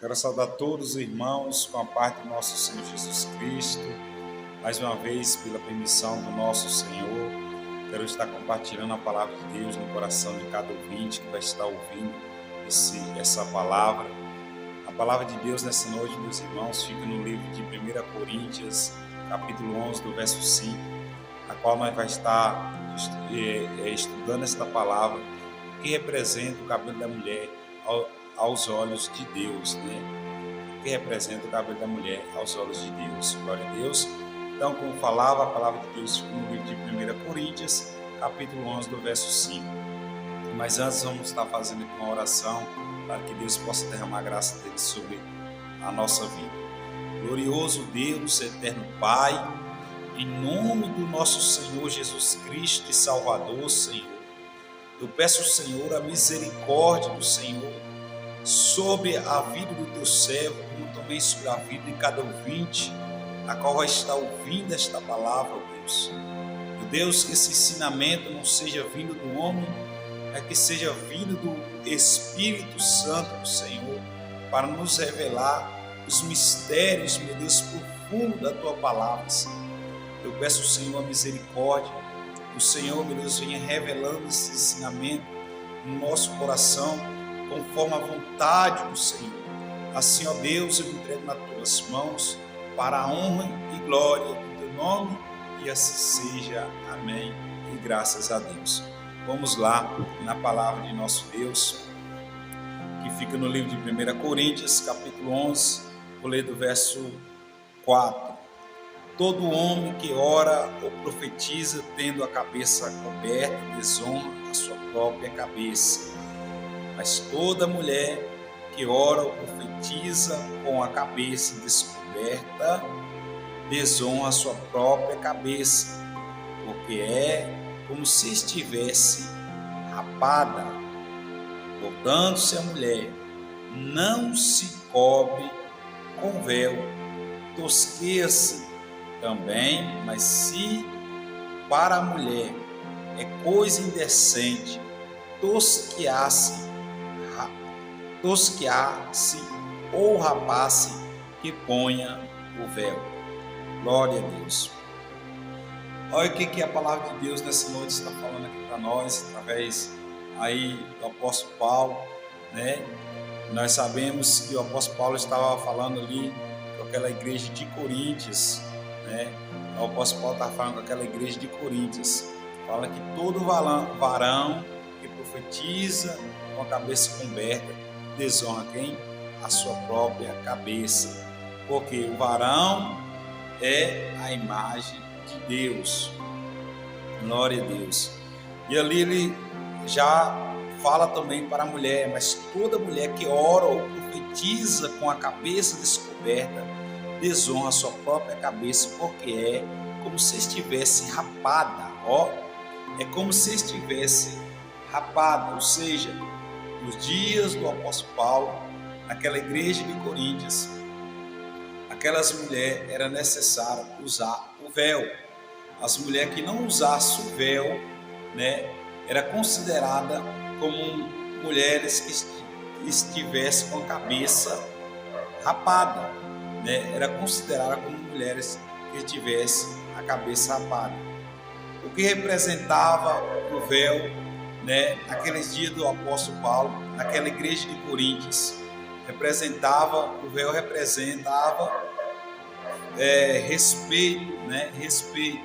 Quero saudar todos os irmãos com a paz do nosso Senhor Jesus Cristo. Mais uma vez, pela permissão do nosso Senhor, quero estar compartilhando a palavra de Deus no coração de cada ouvinte que vai estar ouvindo essa palavra. A palavra de Deus nessa noite, meus irmãos, fica no livro de 1 Coríntios, capítulo 11, do verso 5, a qual nós vai estar estudando esta palavra, que representa o cabelo da mulher aos olhos de Deus, que representa o cabelo da mulher aos olhos de Deus. Glória a Deus. Então, como falava, a palavra de Deus fica no livro de 1 Coríntios, capítulo 11, do verso 5. Mas antes vamos estar fazendo aqui uma oração para que Deus possa derramar a graça dele sobre a nossa vida. Glorioso Deus, eterno Pai, em nome do nosso Senhor Jesus Cristo e Salvador, Senhor, eu peço, Senhor, a misericórdia do Senhor sobre a vida do teu servo, como também sobre a vida de cada ouvinte, a qual vai estar ouvindo esta palavra, Deus. Meu Deus, que esse ensinamento não seja vindo do homem, mas que seja vindo do Espírito Santo do Senhor, para nos revelar os mistérios, meu Deus, profundos da tua palavra, Senhor. Eu peço, Senhor, a misericórdia. O Senhor, meu Deus, venha revelando esse ensinamento no nosso coração, conforme a vontade do Senhor. Assim, ó Deus, eu me entrego nas tuas mãos, para a honra e glória do teu nome, e assim seja. Amém. E graças a Deus. Vamos lá na palavra de nosso Deus, que fica no livro de 1 Coríntios, capítulo 11, vou ler do verso 4. Todo homem que ora ou profetiza tendo a cabeça coberta desonra a sua própria cabeça. Mas toda mulher que ora ou profetiza com a cabeça descoberta desonra a sua própria cabeça, porque é como se estivesse rapada. Portanto, se a mulher não se cobre com véu, tosqueia-se também, mas se para a mulher é coisa indecente tosquear-se ou rapar-se, que ponha o véu. Glória a Deus. Olha o que a palavra de Deus nessa noite está falando aqui para nós, através aí do apóstolo Paulo, Nós sabemos que o apóstolo Paulo estava falando ali com aquela igreja de Coríntios, O apóstolo Paulo estava falando com aquela igreja de Coríntios, fala que todo varão que profetiza com a cabeça coberta desonra quem? A sua própria cabeça, porque o varão é a imagem de Deus. Glória a Deus. E ali ele já fala também para a mulher, mas toda mulher que ora ou profetiza com a cabeça descoberta desonra a sua própria cabeça, porque é como se estivesse rapada, é como se estivesse rapada, ou seja, nos dias do apóstolo Paulo, naquela igreja de Coríntios, aquelas mulheres era necessário usar o véu. As mulheres que não usassem o véu, era considerada como mulheres que estivessem com a cabeça rapada, Era considerada como mulheres que tivessem a cabeça rapada. O que representava o véu, naqueles dias do apóstolo Paulo, naquela igreja de Coríntios, o véu representava respeito, respeito.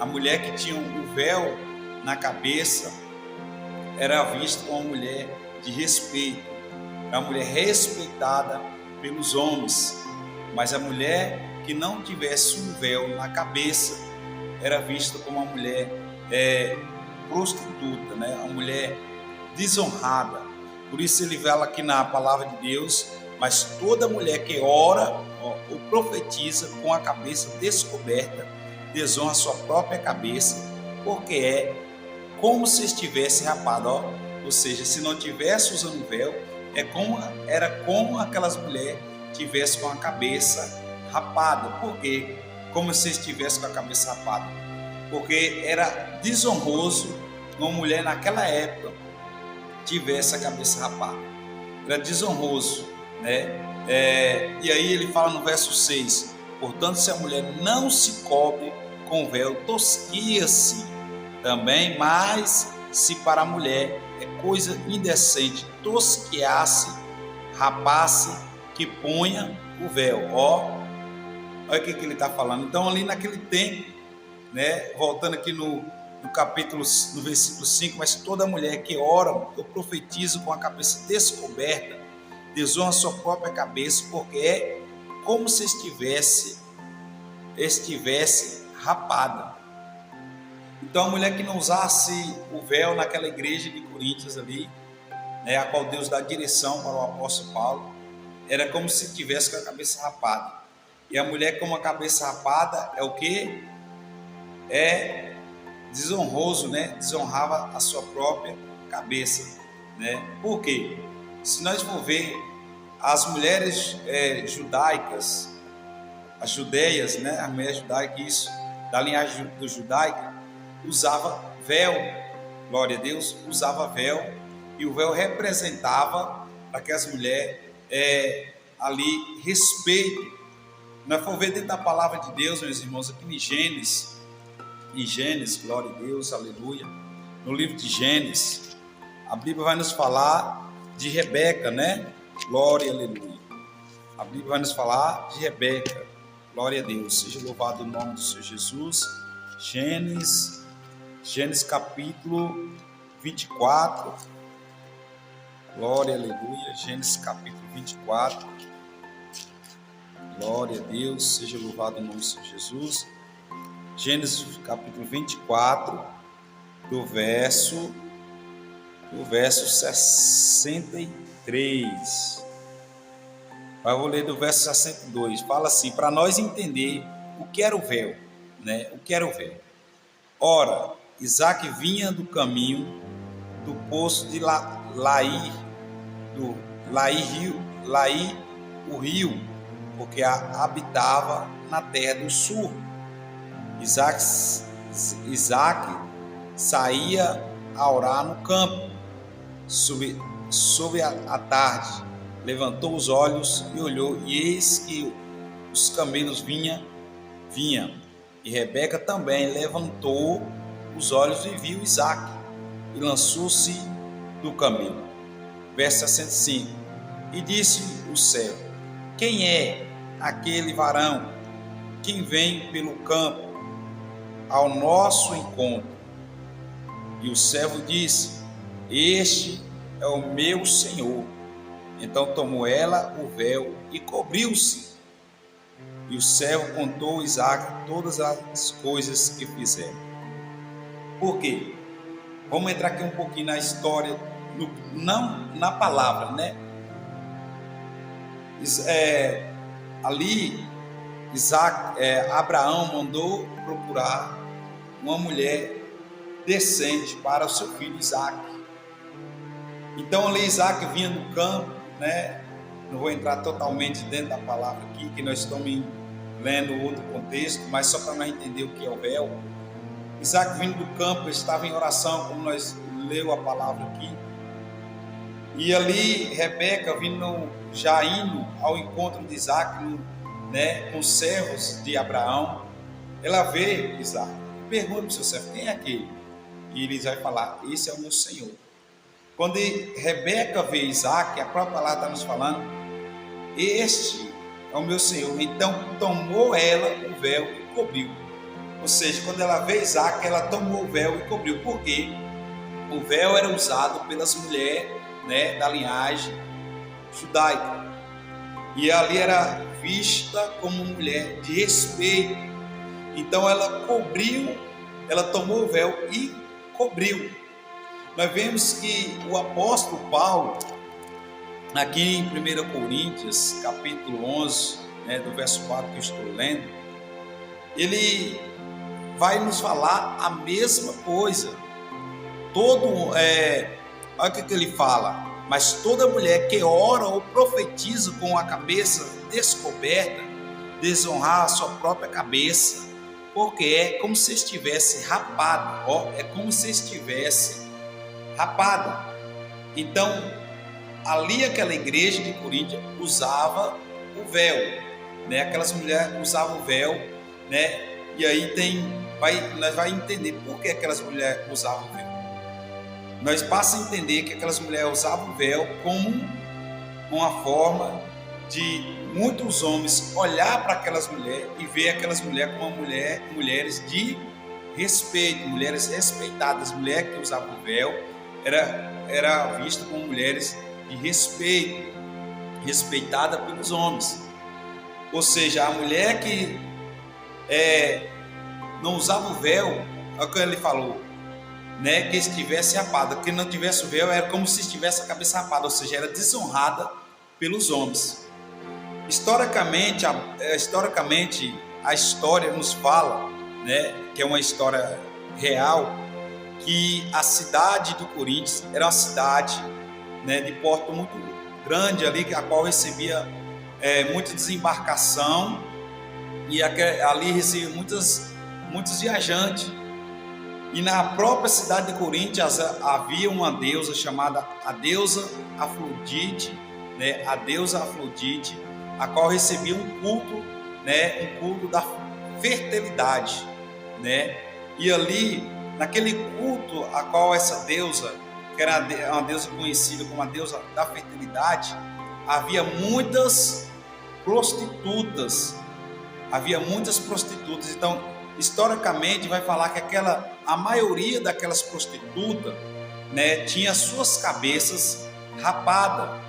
A mulher que tinha o véu na cabeça era vista como uma mulher de respeito, era uma mulher respeitada pelos homens. Mas a mulher que não tivesse um véu na cabeça era vista como uma mulher prostituta, uma mulher desonrada. Por isso ele fala aqui na palavra de Deus, mas toda mulher que ora ou profetiza com a cabeça descoberta desonra a sua própria cabeça, porque é como se estivesse rapada, ou seja, se não tivesse usando véu, era como aquelas mulheres tivesse com a cabeça rapada. Por quê? Como se estivesse com a cabeça rapada. Porque era desonroso uma mulher naquela época tivesse a cabeça rapada. Era desonroso, né? E aí ele fala no verso 6: portanto, se a mulher não se cobre com véu, tosquia-se também, mas se para a mulher é coisa indecente tosquear-se, rapar-se, que ponha o véu. Olha o que ele está falando. Então, ali naquele tempo, né, voltando aqui no capítulo, no versículo 5, mas toda mulher que ora ou profetiza com a cabeça descoberta, desonra sua própria cabeça, porque é como se estivesse rapada. Então, a mulher que não usasse o véu naquela igreja de Coríntios ali, né, a qual Deus dá direção para o apóstolo Paulo, era como se tivesse com a cabeça rapada. E a mulher com a cabeça rapada é o que? É desonroso, né? Desonrava a sua própria cabeça, né? Por quê? Se nós for ver as mulheres judaicas, as judeias, né? A mulher judaica, isso, da linhagem do judaica, usava véu, glória a Deus, usava véu, e o véu representava para que as mulheres ali respeito. Nós for ver dentro da palavra de Deus, meus irmãos, aqui em Gênesis, glória a Deus, aleluia, no livro de Gênesis, a Bíblia vai nos falar de Rebeca, né? Glória, aleluia. A Bíblia vai nos falar de Rebeca, glória a Deus, seja louvado o nome do Senhor Jesus. Gênesis capítulo 24, glória, aleluia. Gênesis capítulo 24, glória a Deus, seja louvado o nome do Senhor Jesus. Gênesis capítulo 24, do verso 63. Eu vou ler do verso 62. Fala assim, para nós entender o que era o véu, né? O que era o véu. Ora, Isaac vinha do caminho do poço de Laí, o rio, porque habitava na terra do sul. Isaac saía a orar no campo, sob a tarde, levantou os olhos e olhou, e eis que os camelos vinham, e Rebeca também levantou os olhos e viu Isaac, e lançou-se do camelo. Verso 65, e disse o servo: quem é aquele varão que vem pelo campo ao nosso encontro? E o servo disse: este é o meu senhor. Então tomou ela o véu e cobriu-se. E o servo contou a Isaac todas as coisas que fizeram. Por quê? Vamos entrar aqui um pouquinho na história, não na palavra, né? Ali Abraão mandou procurar uma mulher decente para o seu filho Isaac. Então ali Isaac vinha no campo, né? Não vou entrar totalmente dentro da palavra aqui, que nós estamos lendo outro contexto, mas só para nós entender o que é o véu. Isaac vindo do campo, estava em oração, como nós leu a palavra aqui. E ali Rebeca já indo ao encontro de Isaac, né, com os servos de Abraão, ela vê Isaac, pergunta para o seu servo: quem é aquele? E ele vai falar: esse é o meu Senhor. Quando Rebeca vê Isaac, a própria palavra está nos falando: este é o meu Senhor. Então tomou ela o véu e cobriu. Ou seja, quando ela vê Isaac, ela tomou o véu e cobriu. Por quê? O véu era usado pelas mulheres, né, da linhagem judaica. E ali era vista como mulher de respeito. Então ela cobriu, ela tomou o véu e cobriu. Nós vemos que o apóstolo Paulo, aqui em 1 Coríntios, capítulo 11, né, do verso 4 que eu estou lendo, ele vai nos falar a mesma coisa. Olha o que ele fala: mas toda mulher que ora ou profetiza com a cabeça descoberta, desonrar a sua própria cabeça, porque é como se estivesse rapada, é como se estivesse rapada. Então, ali aquela igreja de Coríntios usava o véu, né? Aquelas mulheres usavam o véu, né? E aí nós vai entender por que aquelas mulheres usavam o véu. Nós passamos a entender que aquelas mulheres usavam o véu como uma forma de muitos homens olhar para aquelas mulheres e ver aquelas mulheres como mulheres de respeito, mulheres respeitadas. Mulheres que usavam o véu era vista como mulheres de respeito, respeitada pelos homens. Ou seja, a mulher que não usava o véu, é o que ele falou, né, que estivesse rapada, que não tivesse o véu era como se estivesse a cabeça rapada, ou seja, era desonrada pelos homens. Historicamente, a história nos fala, né, que é uma história real, que a cidade do Coríntios era uma cidade, né, de porto muito grande ali, a qual recebia muita desembarcação e ali recebia muitos viajantes. E na própria cidade de Coríntios havia uma deusa chamada a deusa Afrodite, né, a deusa Afrodite, a qual recebia um culto, né, um culto da fertilidade, né? E ali, naquele culto a qual essa deusa, que era uma deusa conhecida como a deusa da fertilidade, havia muitas prostitutas. Então, historicamente, vai falar que a maioria daquelas prostitutas, né, tinha suas cabeças rapadas.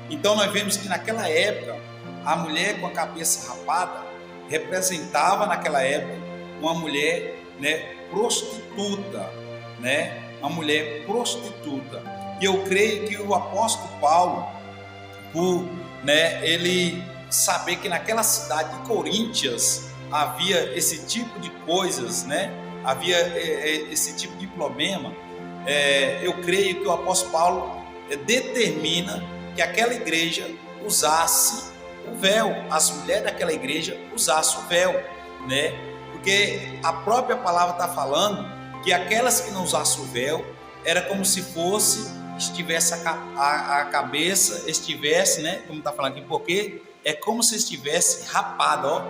Então, nós vemos que naquela época, a mulher com a cabeça rapada representava, naquela época, uma mulher, né, prostituta, né? Uma mulher prostituta. E eu creio que o apóstolo Paulo, ele saber que naquela cidade de Coríntios havia esse tipo de coisas, né? Havia esse tipo de problema. Eu creio que o apóstolo Paulo determina que aquela igreja usasse o véu, as mulheres daquela igreja usassem o véu, né? Porque a própria palavra está falando que aquelas que não usassem o véu era como se estivesse a cabeça, estivesse, né? Como está falando aqui, porque é como se estivesse rapado, ó.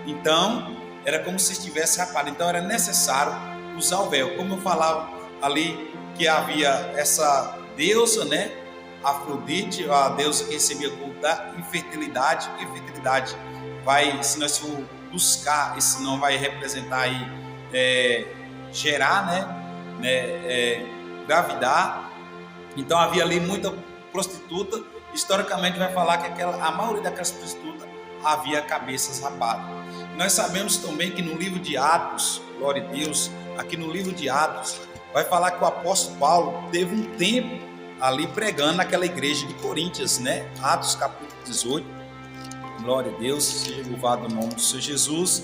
Então, era como se estivesse rapado. Então, era necessário usar o véu. Como eu falava ali, que havia essa deusa, né? Afrodite, a deusa que recebia culto da infertilidade. Infertilidade se nós for buscar, esse não vai representar aí gerar, né? Engravidar. Então havia ali muita prostituta. Historicamente vai falar que a maioria daquelas prostitutas havia cabeças rapadas. Nós sabemos também que no livro de Atos, glória a Deus, aqui no livro de Atos, vai falar que o apóstolo Paulo teve um tempo ali pregando naquela igreja de Coríntios, né? Atos capítulo 18, glória a Deus, seja louvado o nome do Senhor Jesus.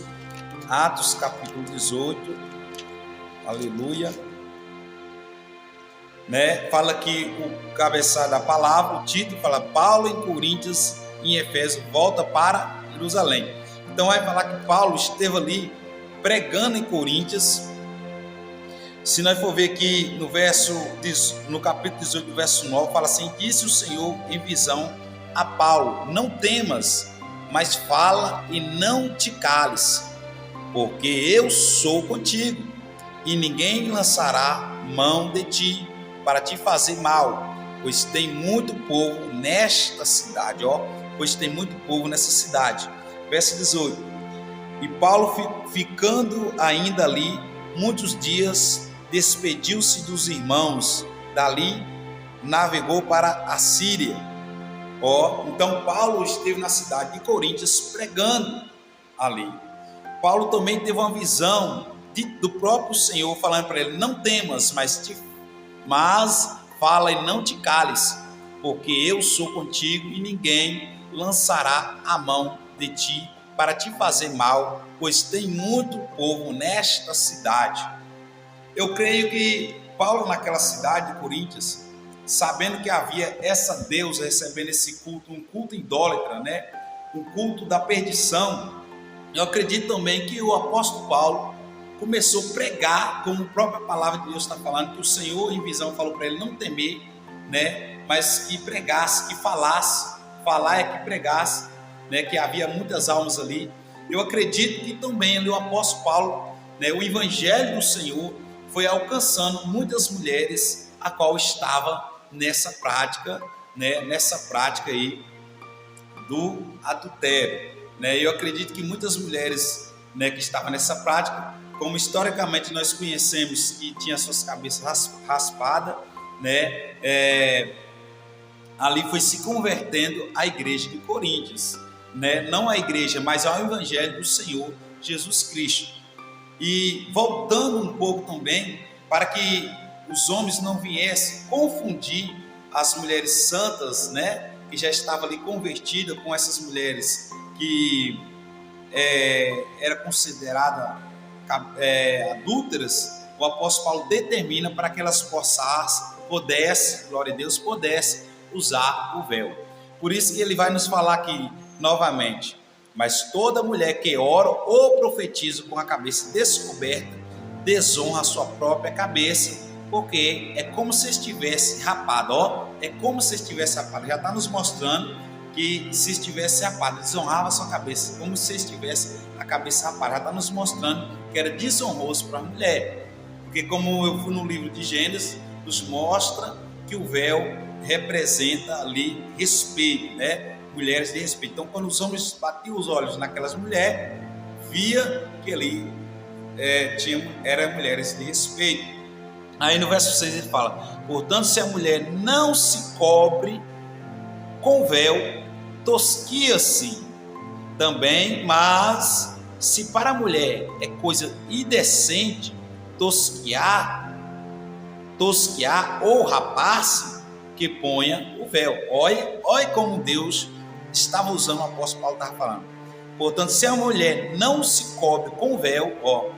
Atos capítulo 18, aleluia, né? Fala que o cabeçalho da palavra, o título fala Paulo em Coríntios, em Efésio, volta para Jerusalém. Então vai falar que Paulo esteve ali pregando em Coríntios. Se nós for ver aqui no capítulo 18, verso 9, fala assim: disse o Senhor em visão a Paulo, não temas, mas fala e não te cales, porque eu sou contigo, e ninguém lançará mão de ti para te fazer mal, pois tem muito povo nesta cidade, pois tem muito povo nessa cidade. Verso 18, e Paulo ficando ainda ali muitos dias, despediu-se dos irmãos, dali navegou para a Síria. Então Paulo esteve na cidade de Coríntios pregando ali. Paulo também teve uma visão do próprio Senhor falando para ele: não temas, mas fala e não te cales, porque eu sou contigo e ninguém lançará a mão de ti para te fazer mal, pois tem muito povo nesta cidade. Eu creio que Paulo, naquela cidade de Coríntios, sabendo que havia essa deusa recebendo esse culto, um culto idólatra, né? Um culto da perdição, eu acredito também que o apóstolo Paulo começou a pregar, como a própria palavra de Deus está falando, que o Senhor em visão falou para ele não temer, né? mas que pregasse, que falasse. Falar é que pregasse, né? Que havia muitas almas ali. Eu acredito que também ali o apóstolo Paulo, né, o evangelho do Senhor foi alcançando muitas mulheres a qual estava nessa prática, né, nessa prática aí do adultério, né? Eu acredito que muitas mulheres, né, que estavam nessa prática, como historicamente nós conhecemos, que tinha suas cabeças raspadas, né, ali foi se convertendo à igreja de Coríntios, né? Não à igreja, mas ao evangelho do Senhor Jesus Cristo. E voltando um pouco também, para que os homens não viessem confundir as mulheres santas, né, que já estavam ali convertidas, com essas mulheres que era considerada adúlteras, o apóstolo Paulo determina para que elas pudessem, glória a Deus, pudessem usar o véu. Por isso que ele vai nos falar aqui novamente: mas toda mulher que ora ou profetiza com a cabeça descoberta desonra a sua própria cabeça, porque é como se estivesse rapado. É como se estivesse rapado. Já está nos mostrando que se estivesse rapado, desonrava a sua cabeça, como se estivesse a cabeça rapada. Já está nos mostrando que era desonroso para a mulher, porque como eu fui no livro de Gênesis, nos mostra que o véu representa ali respeito, né? Mulheres de respeito. Então, quando os homens batiam os olhos naquelas mulheres, via que ali eram mulheres de respeito. Aí no verso 6 ele fala: portanto, se a mulher não se cobre com véu, tosquia-se também, mas se para a mulher é coisa indecente tosquiar ou rapar-se, que ponha o véu. Olha como Deus estava usando, o apóstolo Paulo estava falando. Portanto, se a mulher não se cobre com véu, o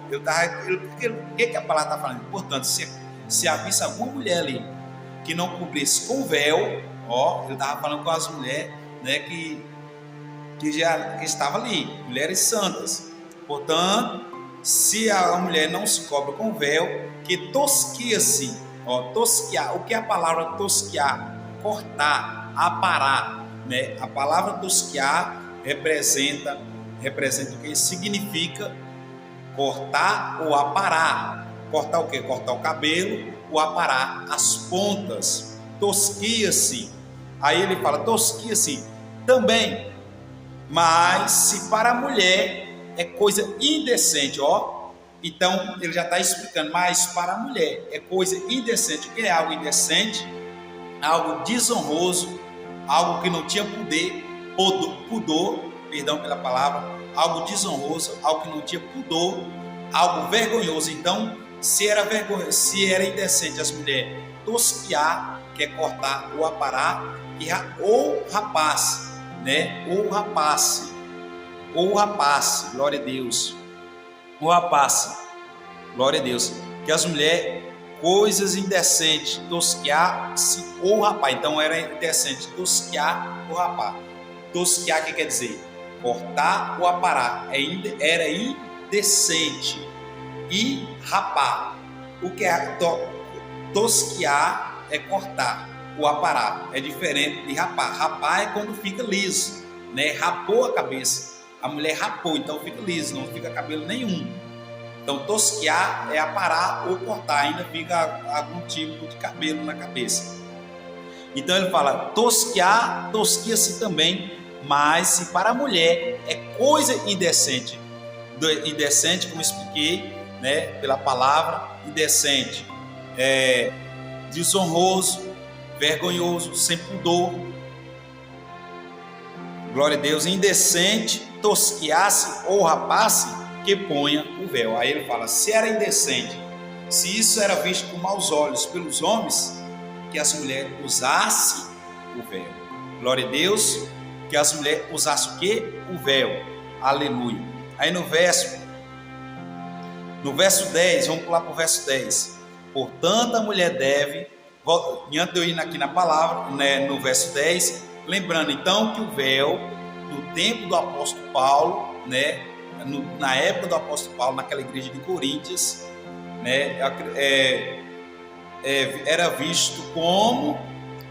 que a palavra está falando? Portanto, se havia alguma mulher ali que não cobrisse com véu, ele estava falando com as mulheres, né, que estava ali, mulheres santas. Portanto, se a mulher não se cobre com véu, que tosquia-se. Tosquiar, o que é a palavra tosquiar? Cortar, aparar, né? A palavra tosquiar representa o que significa cortar ou aparar. Cortar o que? Cortar o cabelo ou aparar as pontas. Tosquia-se. Aí ele fala: tosquia-se também, mas se para a mulher é coisa indecente, Então, ele já está explicando, mas para a mulher é coisa indecente. O que é algo indecente? Algo desonroso, algo que não tinha pudor, perdão pela palavra, algo desonroso, algo que não tinha pudor, algo vergonhoso. Então, se era indecente as mulheres tosquiar, que é cortar ou aparar, ou rapace, né? Ou rapace, glória a Deus. O rapaz, glória a Deus, que as mulheres, coisas indecentes, tosquiar-se ou rapar. Então era indecente, tosquiar ou rapar. Tosquiar, o que quer dizer? Cortar ou aparar. Era indecente. E rapar. O que é tosquiar é cortar. O aparar é diferente de rapar. Rapar é quando fica liso, né? Rapou a cabeça. A mulher rapou, então fica liso, não fica cabelo nenhum. Então, tosquiar é aparar ou cortar, ainda fica algum tipo de cabelo na cabeça. Então, ele fala: tosquia-se também, mas se para a mulher é coisa indecente. Indecente, como expliquei, né, pela palavra, indecente, desonroso, vergonhoso, sem pudor. Glória a Deus, indecente, tosquiasse ou rapasse, que ponha o véu. Aí ele fala: se era indecente, se isso era visto com maus olhos pelos homens, que as mulheres usassem o véu. Glória a Deus, que as mulheres usassem o quê? O véu. Aleluia. Aí no verso 10, vamos pular para o verso 10. Portanto, a mulher deve, antes de eu ir aqui na palavra, né, no verso 10, lembrando então que o véu, no tempo do apóstolo Paulo, né, na época do apóstolo Paulo, naquela igreja de Coríntios, né, era visto como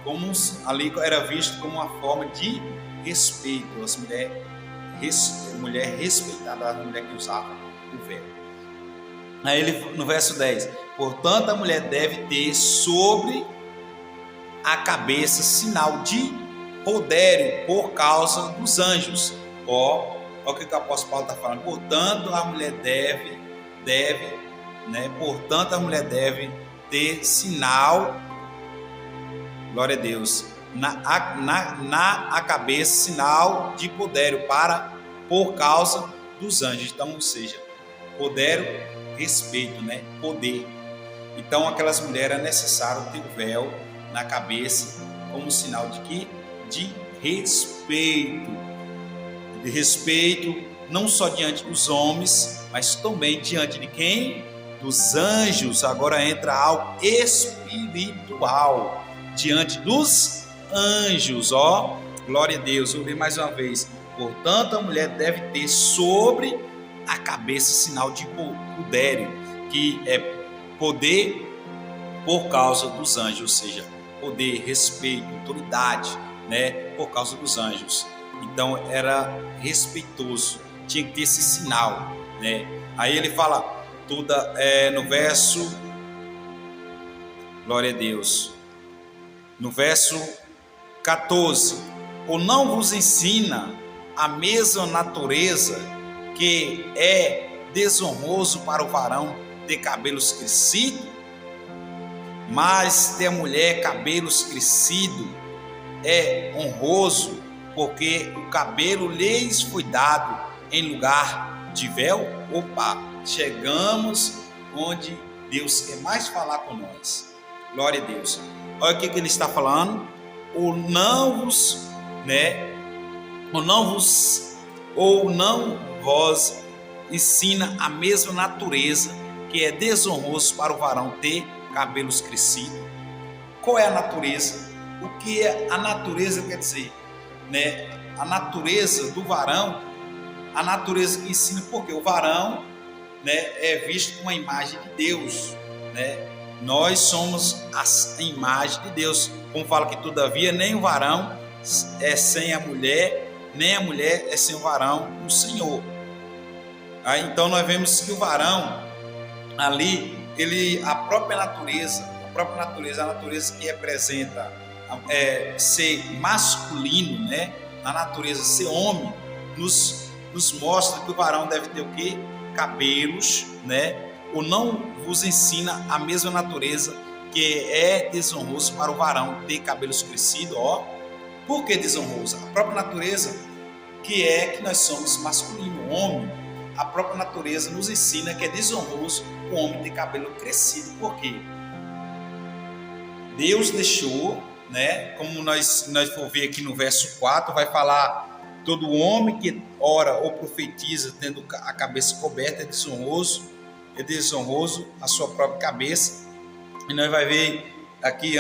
como ali era visto como uma forma de respeito, as mulher respeitada, a mulher que usava o véu. Aí ele, no verso 10, portanto a mulher deve ter sobre a cabeça sinal de poder por causa dos anjos. Olha o que o apóstolo Paulo está falando. Portanto a mulher deve, portanto a mulher deve ter sinal, glória a Deus, na cabeça, sinal de poder por causa dos anjos. Então, ou seja, poder, respeito, poder. Então, aquelas mulheres é necessário ter o véu na cabeça como sinal de quê? De respeito. De respeito não só diante dos homens, mas também diante de quem? Dos anjos. Agora entra algo espiritual. Diante dos anjos, glória a Deus. Vou ler mais uma vez. Portanto, a mulher deve ter sobre a cabeça sinal de poder, que é poder por causa dos anjos, ou seja, poder, respeito, autoridade, por causa dos anjos. Então era respeitoso, tinha que ter esse sinal, Aí ele fala no verso, glória a Deus, no verso 14, ou não vos ensina a mesma natureza que é desonroso para o varão ter cabelos crescidos, mas ter a mulher cabelos crescidos é honroso, porque o cabelo lhes foi dado em lugar de véu. Opa, chegamos onde Deus quer mais falar com nós. Glória a Deus. Olha o que ele está falando. Ou não vos ensina a mesma natureza que é desonroso para o varão ter cabelos crescidos. Qual é a natureza? O que a natureza quer dizer? A natureza do varão, a natureza que ensina, porque o varão é visto como a imagem de Deus, Nós somos a imagem de Deus, como fala que todavia nem o varão é sem a mulher, nem a mulher é sem o varão, o Senhor. Aí, então nós vemos que o varão ali, a própria natureza, a natureza que representa ser masculino, a natureza ser homem, nos mostra que o varão deve ter o quê? Cabelos, Ou não vos ensina a mesma natureza que é desonroso para o varão ter cabelos crescidos, Por que desonroso? A própria natureza que nós somos masculino, homem, a própria natureza nos ensina que é desonroso o homem ter cabelo crescido. Por quê? Deus deixou, como nós for ver aqui no verso 4, vai falar: todo homem que ora ou profetiza tendo a cabeça coberta é desonroso a sua própria cabeça. E nós vai ver aqui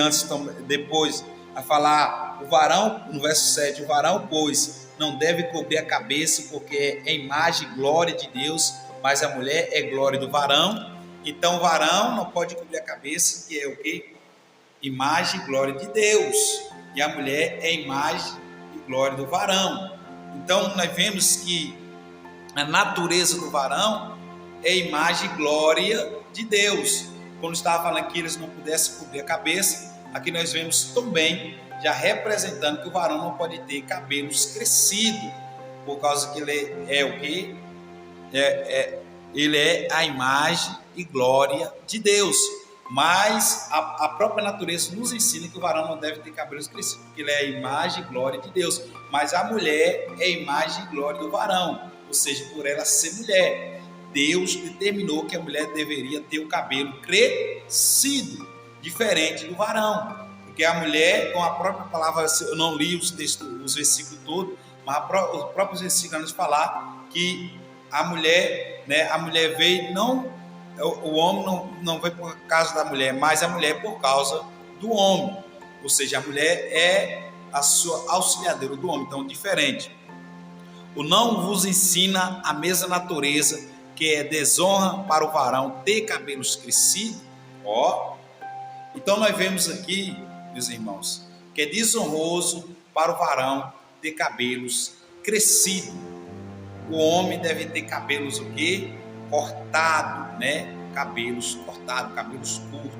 depois a falar o varão, no verso 7, o varão, pois, não deve cobrir a cabeça, porque é imagem e glória de Deus, mas a mulher é glória do varão. Então o varão não pode cobrir a cabeça, que é o quê? Imagem e glória de Deus, e a mulher é imagem e glória do varão. Então nós vemos que a natureza do varão é imagem e glória de Deus. Quando estava falando que eles não pudessem cobrir a cabeça, aqui nós vemos também já representando que o varão não pode ter cabelos crescidos, por causa que ele é o quê? Ele é a imagem e glória de Deus. Mas a própria natureza nos ensina que o varão não deve ter cabelos crescidos, porque ele é a imagem e glória de Deus. Mas a mulher é a imagem e glória do varão, ou seja, por ela ser mulher, Deus determinou que a mulher deveria ter o cabelo crescido, diferente do varão. Porque a mulher, com a própria palavra, eu não li os versículos todos, mas os próprios versículos nos falar que a mulher veio, o homem não veio por causa da mulher, mas a mulher por causa do homem. Ou seja, a mulher é a sua auxiliadora do homem, então diferente. O não vos ensina a mesma natureza, que é desonra para o varão ter cabelos crescidos. Então nós vemos aqui, meus irmãos, que é desonroso para o varão ter cabelos crescidos. O homem deve ter cabelos o quê? Cortado, né? Cabelos cortados, cabelos curtos.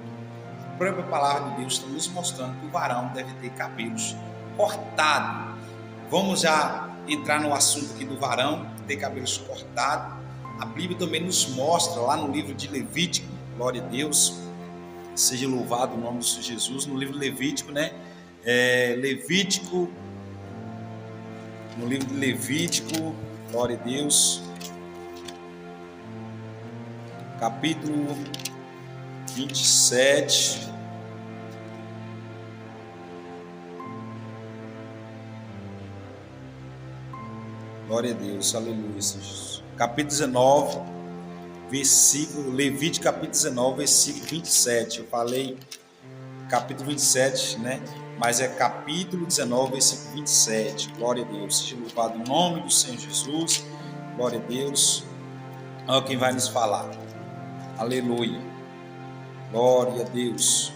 A própria palavra de Deus está nos mostrando que o varão deve ter cabelos cortados. Vamos já entrar no assunto aqui do varão, ter cabelos cortados. A Bíblia também nos mostra, lá no livro de Levítico, glória a Deus, seja louvado o nome do Senhor Jesus, no livro de Levítico, né? No livro de Levítico, glória a Deus, capítulo 27, glória a Deus, aleluia, Jesus. Capítulo 19, versículo, Levítico capítulo 19, versículo 27, eu falei capítulo 27, né? Mas é capítulo 19, versículo 27, glória a Deus, seja louvado o nome do Senhor Jesus, glória a Deus. Olha quem vai nos falar, aleluia, glória a Deus,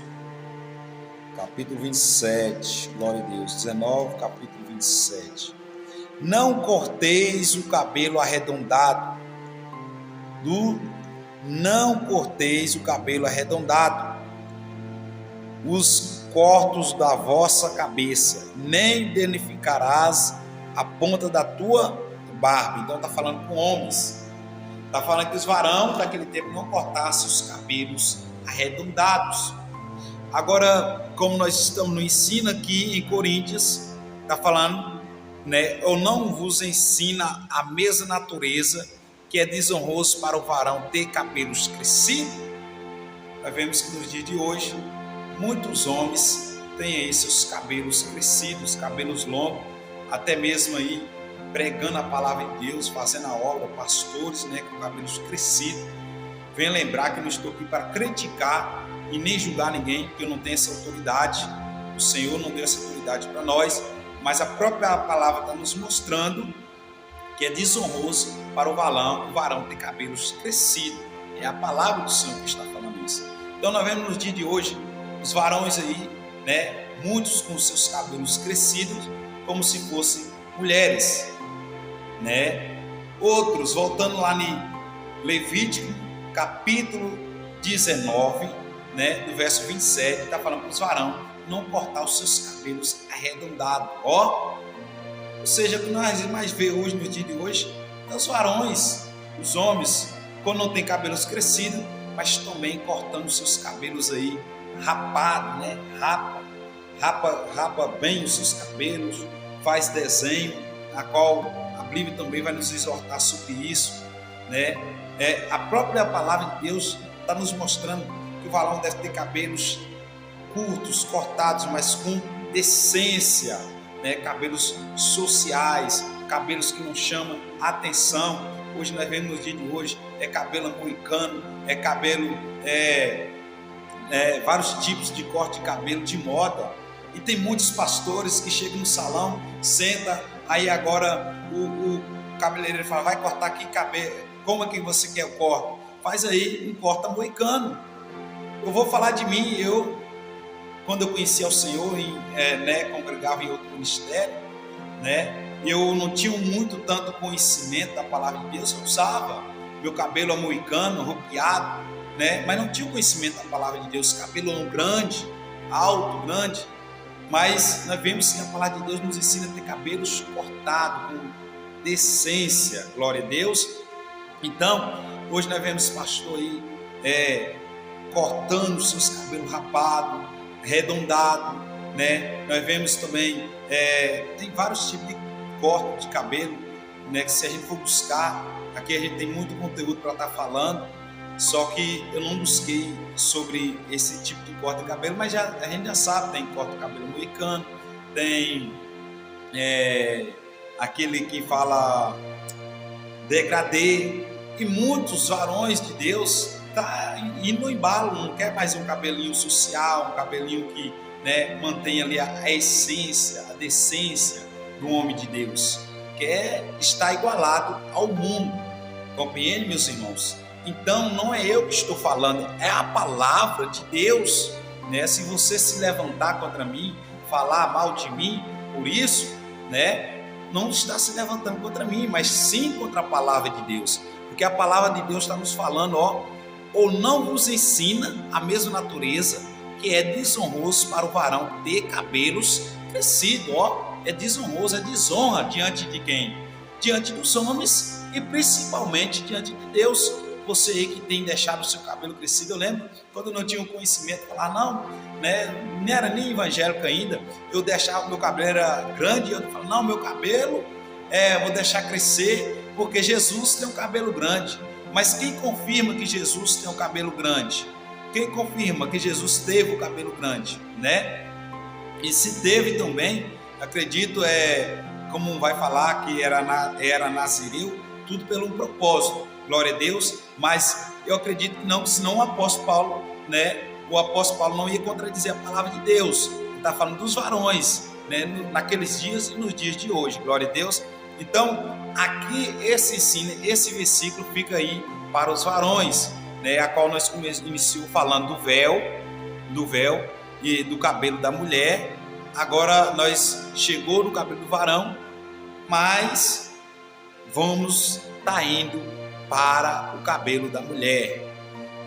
capítulo 27, glória a Deus, 19, capítulo 27. Não corteis o cabelo arredondado, os cortos da vossa cabeça, nem danificarás a ponta da tua barba. Então está falando com homens, está falando que os varões daquele tempo não cortassem os cabelos arredondados. Agora, como nós estamos no ensino aqui em Coríntios, está falando, né? Eu não vos ensina a mesma natureza, que é desonroso para o varão ter cabelos crescidos. Nós vemos que nos dias de hoje muitos homens têm aí seus cabelos crescidos, cabelos longos, até mesmo aí pregando a palavra de Deus, fazendo a obra, pastores, né, com cabelos crescidos. Venha lembrar que eu não estou aqui para criticar e nem julgar ninguém, porque eu não tenho essa autoridade. O Senhor não deu essa autoridade para nós, mas a própria palavra está nos mostrando que é desonroso para o varão ter cabelos crescidos. É a palavra do Senhor que está falando isso. Então nós vemos nos dias de hoje os varões aí, né, muitos com seus cabelos crescidos, como se fossem mulheres, né? Outros, voltando lá em Levítico, capítulo 19, né, do verso 27, está falando para os varões não cortar os seus cabelos arredondados, ó. Ou seja, o que nós mais vemos hoje, no dia de hoje, é os varões, os homens, quando não tem cabelos crescidos, mas também cortando os seus cabelos aí, rapado, né? Rapa bem os seus cabelos, faz desenho, a qual a Bíblia também vai nos exortar sobre isso, né? A própria palavra de Deus está nos mostrando que o varão deve ter cabelos curtos, cortados, mas com decência, né? Cabelos sociais, cabelos que não chamam atenção. Hoje nós vemos no dia de hoje, é cabelo moicano, é cabelo, vários tipos de corte de cabelo de moda. E tem muitos pastores que chegam no salão, senta, aí agora o cabeleireiro fala, vai cortar aqui cabelo, como é que você quer o corte? Faz aí um corta moicano. Eu vou falar de mim, quando eu conhecia o Senhor, congregava em outro ministério, né? Eu não tinha muito tanto conhecimento da palavra de Deus, eu usava meu cabelo moicano, arrupiado, né? Mas não tinha o conhecimento da palavra de Deus, cabelo grande, alto, grande. Mas nós vemos que a palavra de Deus nos ensina a ter cabelos cortados, com decência, glória a Deus. Então, hoje nós vemos pastor aí cortando os seus cabelos rapados, arredondado, né? Nós vemos também, tem vários tipos de corte de cabelo, né? Que se a gente for buscar, aqui a gente tem muito conteúdo para estar falando, só que eu não busquei sobre esse tipo de corte de cabelo, mas a gente já sabe, tem corte de cabelo moicano, tem aquele que fala degradê, e muitos varões de Deus tá indo no embalo, não quer mais um cabelinho social, um cabelinho que, né, mantém ali a essência, a decência do homem de Deus, quer estar igualado ao mundo. Compreende, meus irmãos? Então não é eu que estou falando, é a palavra de Deus, né? Se você se levantar contra mim, falar mal de mim por isso, né, não está se levantando contra mim, mas sim contra a palavra de Deus. Porque a palavra de Deus está nos falando, ou não vos ensina a mesma natureza, que é desonroso para o varão ter cabelos crescidos, é desonroso, é desonra diante de quem? Diante dos homens e principalmente diante de Deus. Você aí que tem deixado o seu cabelo crescido, eu lembro quando eu não tinha o conhecimento, falar não, né, não era nem evangélico ainda, eu deixava, meu cabelo era grande, eu falava, não, meu cabelo, vou deixar crescer, porque Jesus tem um cabelo grande. Mas quem confirma que Jesus tem um cabelo grande? Quem confirma que Jesus teve o cabelo grande, né? E se teve também, acredito, como vai falar que era nazireu, tudo pelo propósito, glória a Deus. Mas eu acredito que não, senão o apóstolo Paulo, né? O apóstolo Paulo não ia contradizer a palavra de Deus. Ele está falando dos varões, né? Naqueles dias e nos dias de hoje, glória a Deus. Então, aqui esse ensino, esse versículo fica aí para os varões, né, a qual nós iniciamos falando do véu e do cabelo da mulher. Agora nós chegou no cabelo do varão, mas vamos estar indo para o cabelo da mulher.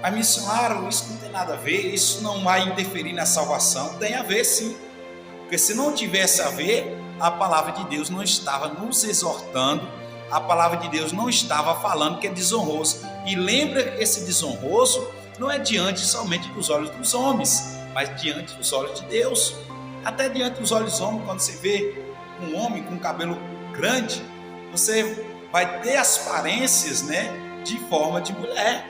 Mas missionário, isso não tem nada a ver, isso não vai interferir na salvação. Tem a ver sim, porque se não tivesse a ver, a palavra de Deus não estava nos exortando, a palavra de Deus não estava falando que é desonroso. E lembra que esse desonroso não é diante somente dos olhos dos homens, mas diante dos olhos de Deus. Até diante dos olhos dos homens, quando você vê um homem com cabelo grande, você vai ter as aparências, né, de forma de mulher,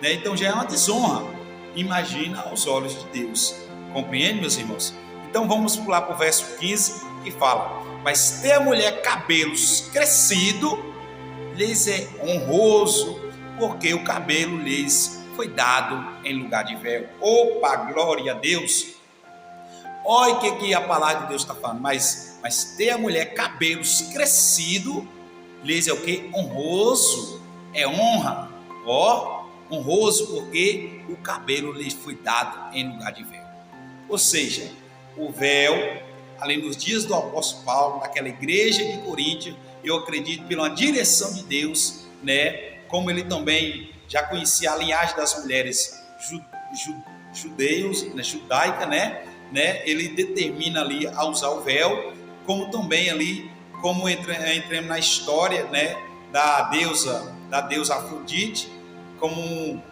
né? Então já é uma desonra. Imagina aos olhos de Deus. Compreende, meus irmãos? Então vamos pular para o verso 15, que fala: mas ter a mulher cabelos crescido lhes é honroso, porque o cabelo lhes foi dado em lugar de véu. Opa, glória a Deus! Olha o que a palavra de Deus está falando. Mas ter a mulher cabelos crescido lhes é o que? Honroso, é honra. Honroso, porque o cabelo lhes foi dado em lugar de véu. Ou seja, o véu, além dos dias do apóstolo Paulo, naquela igreja de Coríntios, eu acredito pela direção de Deus, né? Como ele também já conhecia a linhagem das mulheres judeus, né? Judaica, né? Ele determina ali a usar o véu, como também ali, como entramos na história, né? Da deusa Afrodite, como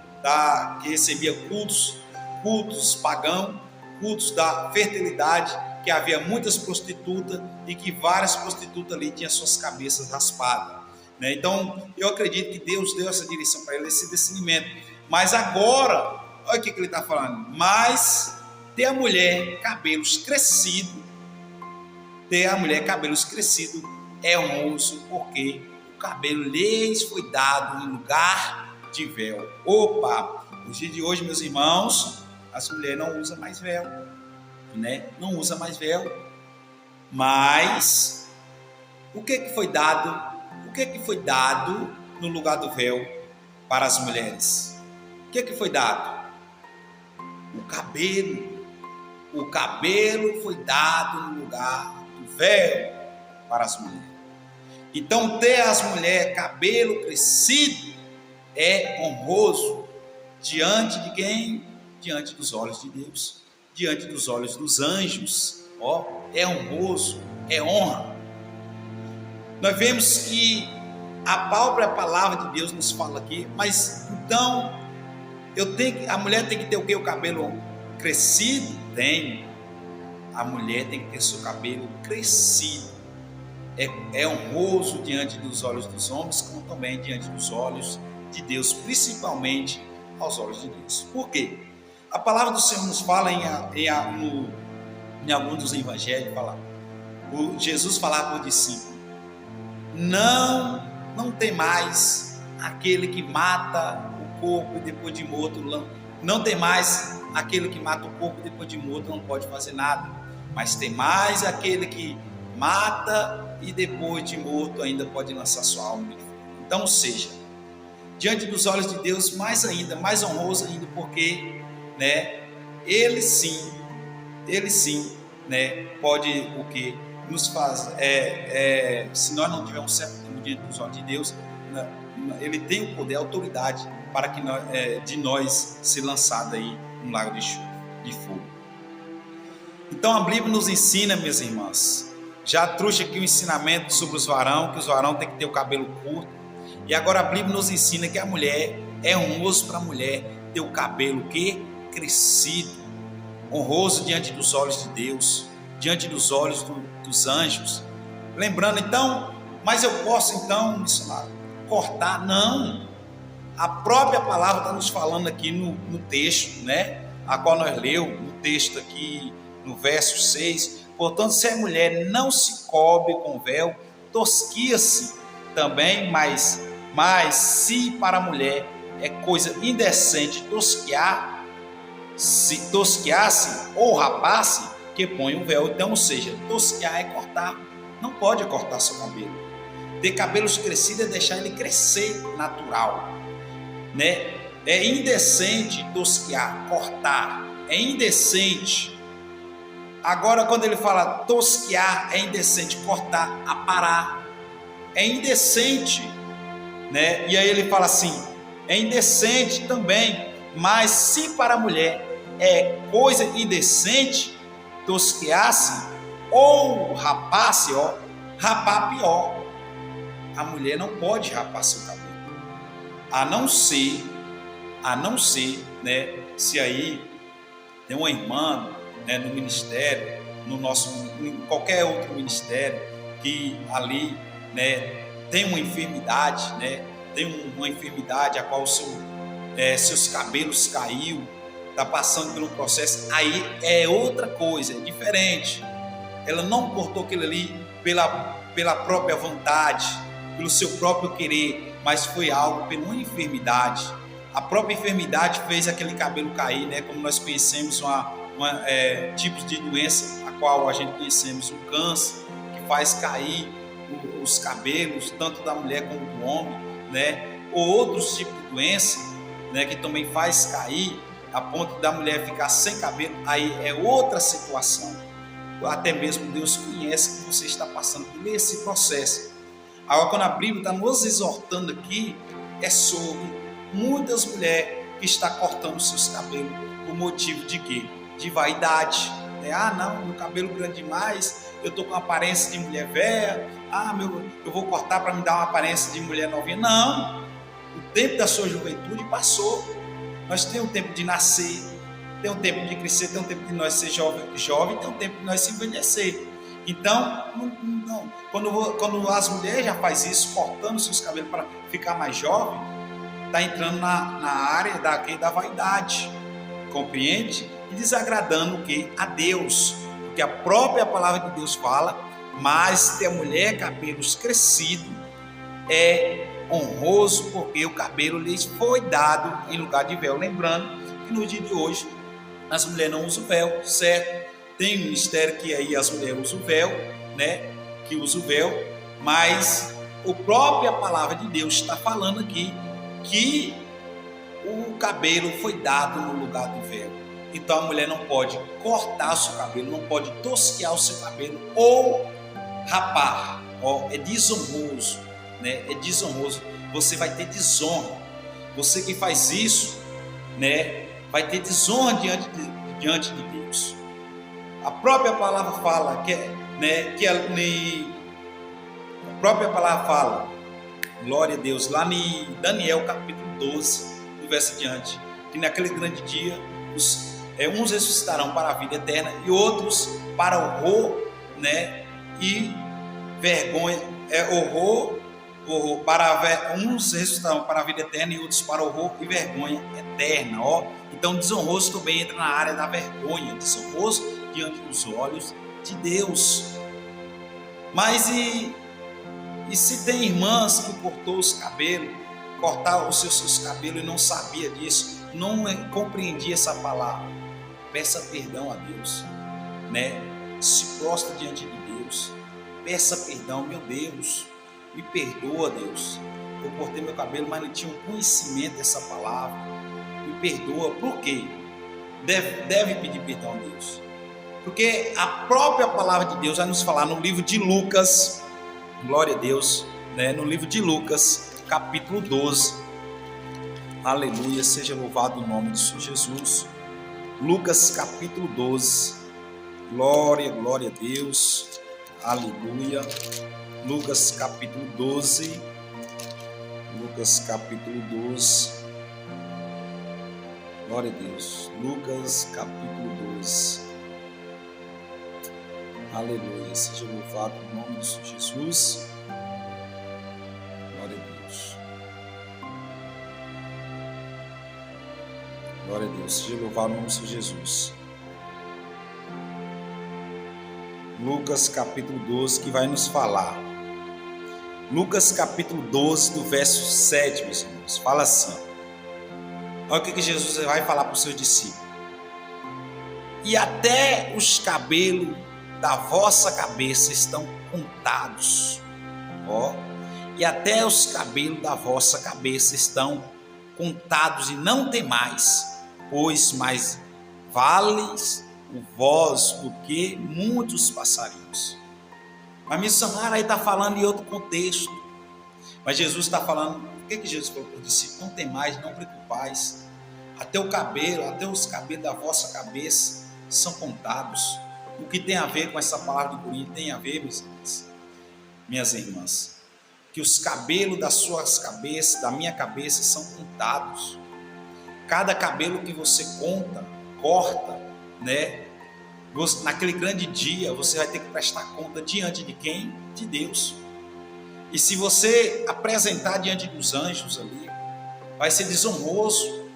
que recebia cultos pagãos, cultos da fertilidade, que havia muitas prostitutas e que várias prostitutas ali tinham suas cabeças raspadas, né? Então, eu acredito que Deus deu essa direção para ele, esse discernimento. Mas agora, olha o que ele está falando. Mas ter a mulher cabelos crescidos, é honroso, porque o cabelo lhes foi dado em lugar de véu. Opa! No dia de hoje, meus irmãos, as mulheres não usam mais véu, né? Não usa mais véu. Mas o que foi dado? O que foi dado no lugar do véu para as mulheres? O que foi dado? O cabelo. O cabelo foi dado no lugar do véu para as mulheres. Então, ter as mulheres cabelo crescido é honroso diante de quem? Diante dos olhos de Deus, diante dos olhos dos anjos. É honroso, é honra. Nós vemos que a própria palavra de Deus nos fala aqui, mas então a mulher tem que ter o quê? O cabelo crescido? Tem. A mulher tem que ter seu cabelo crescido. É honroso diante dos olhos dos homens, como também diante dos olhos de Deus, principalmente aos olhos de Deus. Por quê? A palavra do Senhor nos fala em alguns dos evangelhos, Jesus falava para o discípulo: não tem mais aquele que mata o corpo e depois de morto, não tem mais aquele que mata o corpo e depois de morto não pode fazer nada, mas tem mais aquele que mata e depois de morto ainda pode lançar sua alma. Então, ou seja, diante dos olhos de Deus, mais ainda, mais honroso ainda, porque, né, ele sim, né, pode o que nos faz, se nós não tivermos um certo tempo diante dos olhos de Deus, Ele tem o poder, a autoridade para que de nós se lançado aí no lago de fogo. Então a Bíblia nos ensina, minhas irmãs, já trouxe aqui o ensinamento sobre os varão, que os varão tem que ter o cabelo curto, e agora a Bíblia nos ensina que a mulher, é honroso para a mulher ter o cabelo crescido, honroso diante dos olhos de Deus, diante dos olhos dos anjos. Lembrando então, mas eu posso então, missionário, cortar? Não. A própria palavra está nos falando aqui no texto, né? A qual nós lemos, no texto aqui, no verso 6. Portanto, se a mulher não se cobre com véu, tosquia-se também, mas se para a mulher é coisa indecente tosquear-se ou rapar-se, que põe o véu. Então, ou seja, tosquear é cortar. Não pode cortar seu cabelo. Ter cabelos crescidos é deixar ele crescer natural, né? É indecente tosquear, cortar. É indecente. Agora, quando ele fala tosquear, é indecente cortar, aparar. É indecente, né? E aí ele fala assim, é indecente também, mas se para a mulher é coisa indecente tosquear-se ou rapar-se, rapar pior. A mulher não pode rapar seu cabelo, a não ser, né, se aí tem uma irmã, né, no ministério, em qualquer outro ministério, que ali, né, tem uma enfermidade, né, uma enfermidade a qual seus cabelos caiu, está passando por um processo, aí é outra coisa, é diferente. Ela não cortou aquilo ali pela própria vontade, pelo seu próprio querer, mas foi algo pela uma enfermidade. A própria enfermidade fez aquele cabelo cair, né? Como nós conhecemos tipos de doença, a qual a gente conhecemos o câncer, que faz cair os cabelos, tanto da mulher como do homem, né? Ou outros tipos de doença, né? Que também faz cair, a ponto da mulher ficar sem cabelo, aí é outra situação. Até mesmo Deus conhece que você está passando por esse processo. Agora, quando a Bíblia está nos exortando aqui, é sobre muitas mulheres que estão cortando seus cabelos por motivo de quê? De vaidade. Não, meu cabelo grande demais, eu estou com uma aparência de mulher velha, eu vou cortar para me dar uma aparência de mulher novinha. Não, o tempo da sua juventude passou. Nós temos um tempo de nascer, tem um tempo de crescer, tem um tempo de nós ser jovem, tem um tempo de nós se envelhecer. Então, quando as mulheres já fazem isso, cortando seus cabelos para ficar mais jovem, está entrando na área da vaidade, compreende? E desagradando o quê? A Deus, porque a própria palavra de Deus fala, mas ter a mulher cabelos crescidos é honroso, porque o cabelo lhes foi dado em lugar de véu. Lembrando que no dia de hoje as mulheres não usam véu, certo? Tem um ministério que aí as mulheres usam véu, né? Que usa o véu, mas a própria palavra de Deus está falando aqui que o cabelo foi dado no lugar do véu. Então a mulher não pode cortar o seu cabelo, não pode tosquear o seu cabelo ou rapar. É desonroso, né? É desonroso. Você vai ter desonra. Você que faz isso, né, vai ter desonra diante de Deus. A própria palavra fala a própria palavra fala, glória a Deus, lá em Daniel capítulo 12, do verso adiante, que naquele grande dia uns ressuscitarão para a vida eterna e outros para horror, né, e vergonha, uns ressuscitarão para a vida eterna e outros para horror e vergonha eterna. Então desonroso também entra na área da vergonha, desonroso diante dos olhos de Deus. Mas e se tem irmãs que cortou os cabelos, cortar os seus cabelos e não sabia disso, não compreendia essa palavra, peça perdão a Deus, né? Se prostra diante de Deus, peça perdão. Meu Deus, me perdoa, Deus, eu cortei meu cabelo, mas não tinha um conhecimento dessa palavra, me perdoa. Por quê? Deve pedir perdão a Deus, Porque a própria palavra de Deus vai nos falar no livro de Lucas, glória a Deus, né? No livro de Lucas, capítulo 12. Aleluia, seja louvado o nome de Jesus. Lucas capítulo 12. Glória, glória a Deus. Aleluia. Lucas capítulo 12. Lucas capítulo 12. Glória a Deus. Lucas capítulo 12. Aleluia. Seja louvado o nome de Jesus. Glória a Deus. Glória a Deus. Seja louvado o nome de Jesus. Lucas capítulo 12, que vai nos falar. Lucas capítulo 12, do verso 7, meus irmãos. Fala assim. Olha o que Jesus vai falar para os seus discípulos. E até os cabelos da vossa cabeça estão contados. Ó. E até os cabelos da vossa cabeça estão contados, e não temais, pois mais vales o vós do que muitos passarinhos. Mas missionário aí está falando em outro contexto. Mas Jesus está falando, o que Jesus falou para os discípulos? Não temais, não preocupais. Até o cabelo, até os cabelos da vossa cabeça são contados. O que tem a ver com essa palavra de Coríntios? Tem a ver, minhas irmãs, que os cabelos das suas cabeças, da minha cabeça, são contados. Cada cabelo que você corta, né? Naquele grande dia, você vai ter que prestar conta diante de quem? De Deus. E se você apresentar diante dos anjos ali, vai ser desonroso.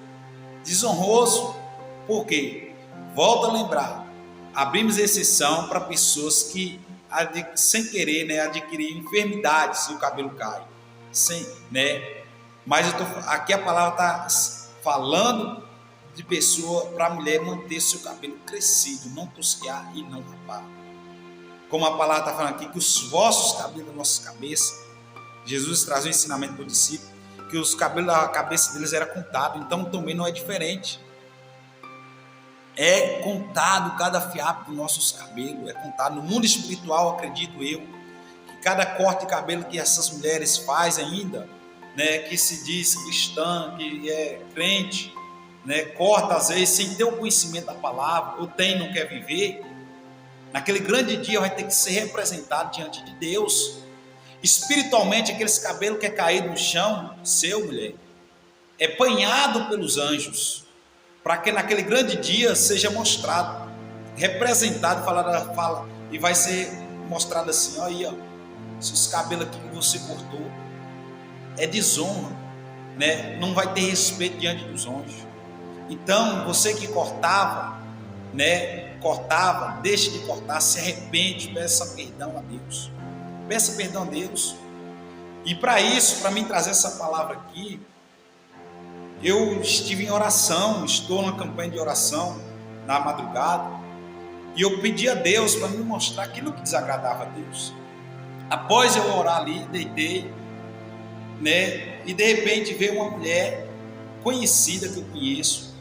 Desonroso, por quê? Volto a lembrar, abrimos exceção para pessoas que, sem querer, né, adquirir enfermidades e o cabelo cai. Mas aqui a palavra está falando de pessoa para a mulher manter seu cabelo crescido, não tosquear e não rapar. Como a palavra está falando aqui, que os vossos cabelos da nossa cabeça, Jesus traz um ensinamento para o discípulo, que os cabelos da cabeça deles eram contados, então também não é diferente. É contado cada fiapo dos nossos cabelos, é contado no mundo espiritual, acredito eu, que cada corte de cabelo que essas mulheres fazem ainda, né, que se diz cristã, que é crente, né, corta às vezes sem ter o conhecimento da palavra, ou tem e não quer viver, naquele grande dia vai ter que ser representado diante de Deus. Espiritualmente, aqueles cabelos que é caído no chão, seu, mulher, é banhado pelos anjos, para que naquele grande dia seja mostrado, representado, fala, e vai ser mostrado assim, olha aí, ó, esses cabelos aqui que você cortou, é desonra, né? Não vai ter respeito diante dos anjos. Então, você que cortava, né? Deixe de cortar, se arrepende, peça perdão a Deus. Peça perdão a Deus. E para isso, para mim trazer essa palavra aqui, eu estive em oração, estou numa campanha de oração na madrugada, e eu pedi a Deus para me mostrar aquilo que desagradava a Deus. Após eu orar ali, deitei, né? E de repente veio uma mulher conhecida que eu conheço,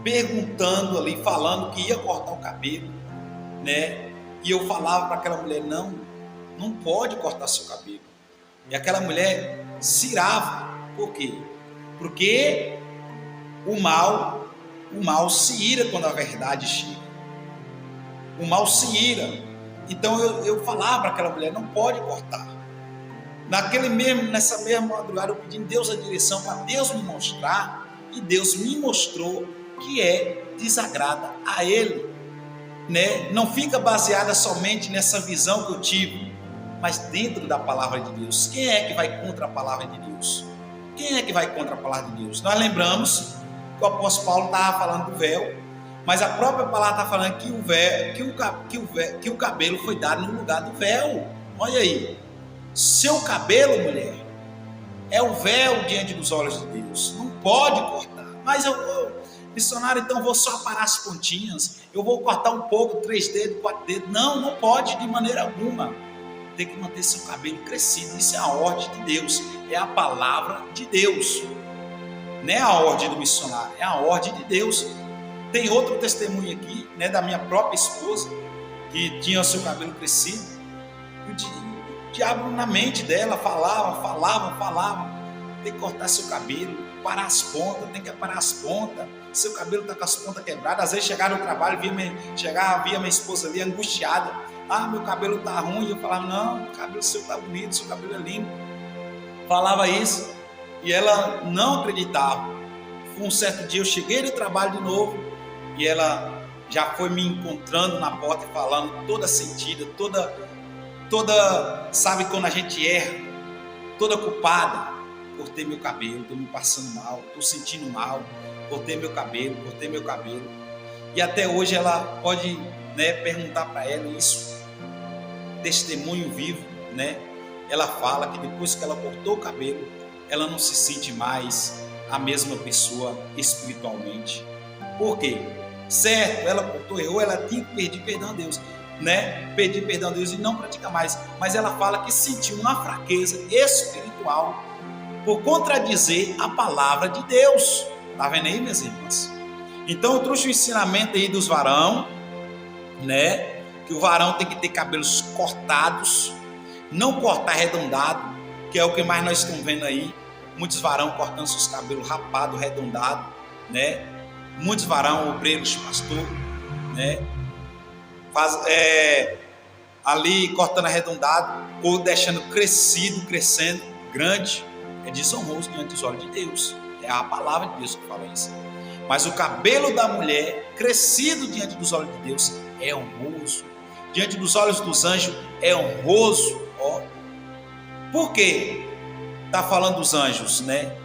perguntando ali, falando que ia cortar o cabelo, né? E eu falava para aquela mulher, não pode cortar seu cabelo. E aquela mulher se irava. Por quê? Porque o mal se ira quando a verdade chega. O mal se ira. Então eu falava para aquela mulher, não pode cortar. Nessa mesma madrugada eu pedi em Deus a direção para Deus me mostrar, e Deus me mostrou que desagrada a Ele, né? Não fica baseada somente nessa visão que eu tive, mas dentro da palavra de Deus. Quem é que vai contra a palavra de Deus? Quem é que vai contra a palavra de Deus? Nós lembramos que o apóstolo Paulo estava falando do véu, mas a própria palavra está falando que o cabelo foi dado no lugar do véu. Olha aí, seu cabelo, mulher, é o véu diante dos olhos de Deus, não pode cortar. Mas missionário, então vou só parar as pontinhas, eu vou cortar um pouco, 3 dedos, 4 dedos. Não pode de maneira alguma. Tem que manter seu cabelo crescido. Isso é a ordem de Deus, é a palavra de Deus, não é a ordem do missionário, é a ordem de Deus. Tem outro testemunho aqui, né, da minha própria esposa, que tinha o seu cabelo crescido. O diabo na mente dela falava, tem que cortar seu cabelo, parar as pontas, tem que parar as pontas, seu cabelo está com as pontas quebradas. Às vezes chegava no trabalho, via minha esposa ali angustiada, meu cabelo está ruim, eu falava, não, o cabelo seu está bonito, seu cabelo é lindo, falava isso, e ela não acreditava. Um certo dia eu cheguei no trabalho de novo, e ela já foi me encontrando na porta e falando, toda sentida, toda, sabe quando a gente erra, toda culpada, cortei meu cabelo, estou me passando mal, estou sentindo mal, cortei meu cabelo. E até hoje ela pode, né, perguntar para ela isso, testemunho vivo, né? Ela fala que depois que ela cortou o cabelo, ela não se sente mais a mesma pessoa espiritualmente. Por quê? Certo, ela cortou, errou, ela tinha que pedir perdão a Deus, né? Pedir perdão a Deus e não praticar mais. Mas ela fala que sentiu uma fraqueza espiritual por contradizer a palavra de Deus. Tá vendo aí, minhas irmãs? Então eu trouxe o ensinamento aí dos varão, né? Que o varão tem que ter cabelos cortados, não cortar arredondado, que é o que mais nós estamos vendo aí. Muitos varão cortando seus cabelos rapados, arredondados, né? Muitos varão, obreiros, pastor, né? Ali cortando arredondado ou deixando crescendo, grande. É desonroso diante dos olhos de Deus. É a palavra de Deus que fala isso. Mas o cabelo da mulher crescido diante dos olhos de Deus é honroso. Diante dos olhos dos anjos é honroso. Ó. Por quê? Está falando dos anjos, né?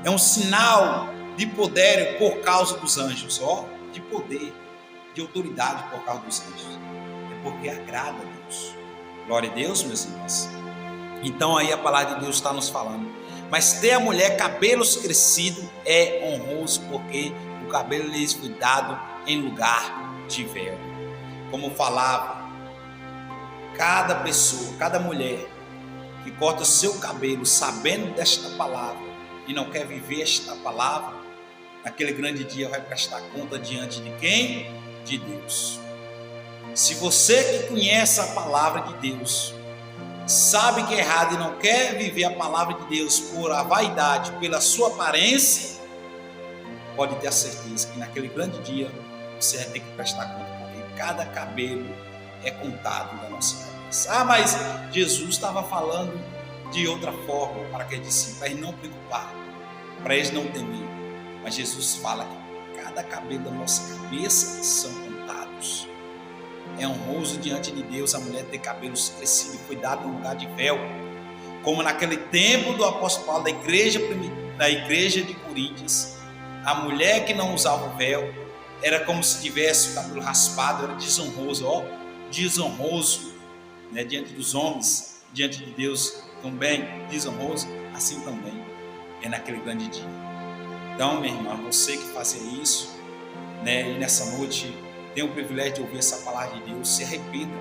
É um sinal de poder por causa dos anjos, ó, de poder, de autoridade por causa dos anjos. É porque agrada a Deus. Glória a Deus, meus irmãos. Então aí a palavra de Deus está nos falando. Mas ter a mulher cabelos crescidos é honroso, porque o cabelo lhes foi dado em lugar de véu. Como falava, cada pessoa, cada mulher que corta seu cabelo sabendo desta palavra e não quer viver esta palavra, naquele grande dia vai prestar conta diante de quem? De Deus. Se você que conhece a palavra de Deus, sabe que é errado e não quer viver a palavra de Deus por a vaidade, pela sua aparência, pode ter a certeza que naquele grande dia você vai ter que prestar conta, porque cada cabelo é contado da nossa cabeça. Mas Jesus estava falando de outra forma para que para eles não preocupar, para eles não temer. Mas Jesus fala que cada cabelo da nossa cabeça são contados. É honroso diante de Deus a mulher ter cabelos crescidos e cuidado no lugar de véu. Como naquele tempo do apóstolo Paulo, da igreja de Coríntios, a mulher que não usava o véu era como se tivesse o cabelo raspado, era desonroso, desonroso, né? Diante dos homens, diante de Deus também, desonroso, assim também é naquele grande dia. Então, minha irmã, você que fazia isso, né, e nessa noite tem o privilégio de ouvir essa palavra de Deus, se arrependa,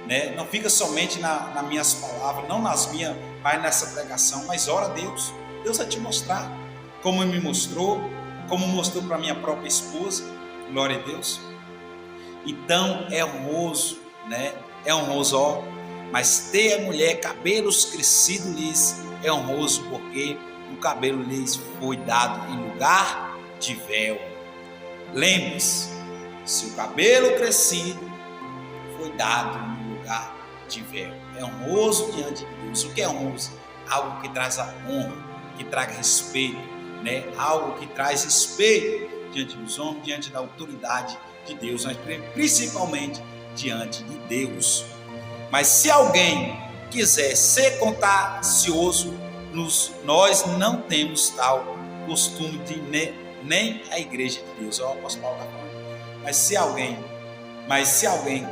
né? Não fica somente nas minhas palavras, não nas minhas, mas nessa pregação, mas ora a Deus. Deus vai te mostrar, como me mostrou, como mostrou para minha própria esposa. Glória a Deus. Então é honroso, né? É honroso, ó. Mas ter a mulher cabelos crescidos lhes é honroso, porque o cabelo lhes foi dado em lugar de véu. Lembre-se, se o cabelo crescido foi dado em lugar de véu, é honroso diante de Deus. O que é honroso? Algo que traz a honra, que traga respeito, né? Algo que traz respeito diante dos homens, diante da autoridade de Deus, mas principalmente diante de Deus. Mas se alguém quiser ser contancioso, nós não temos tal costume de nem a igreja de Deus. Ó, o apóstolo Paulo está falando. Mas se alguém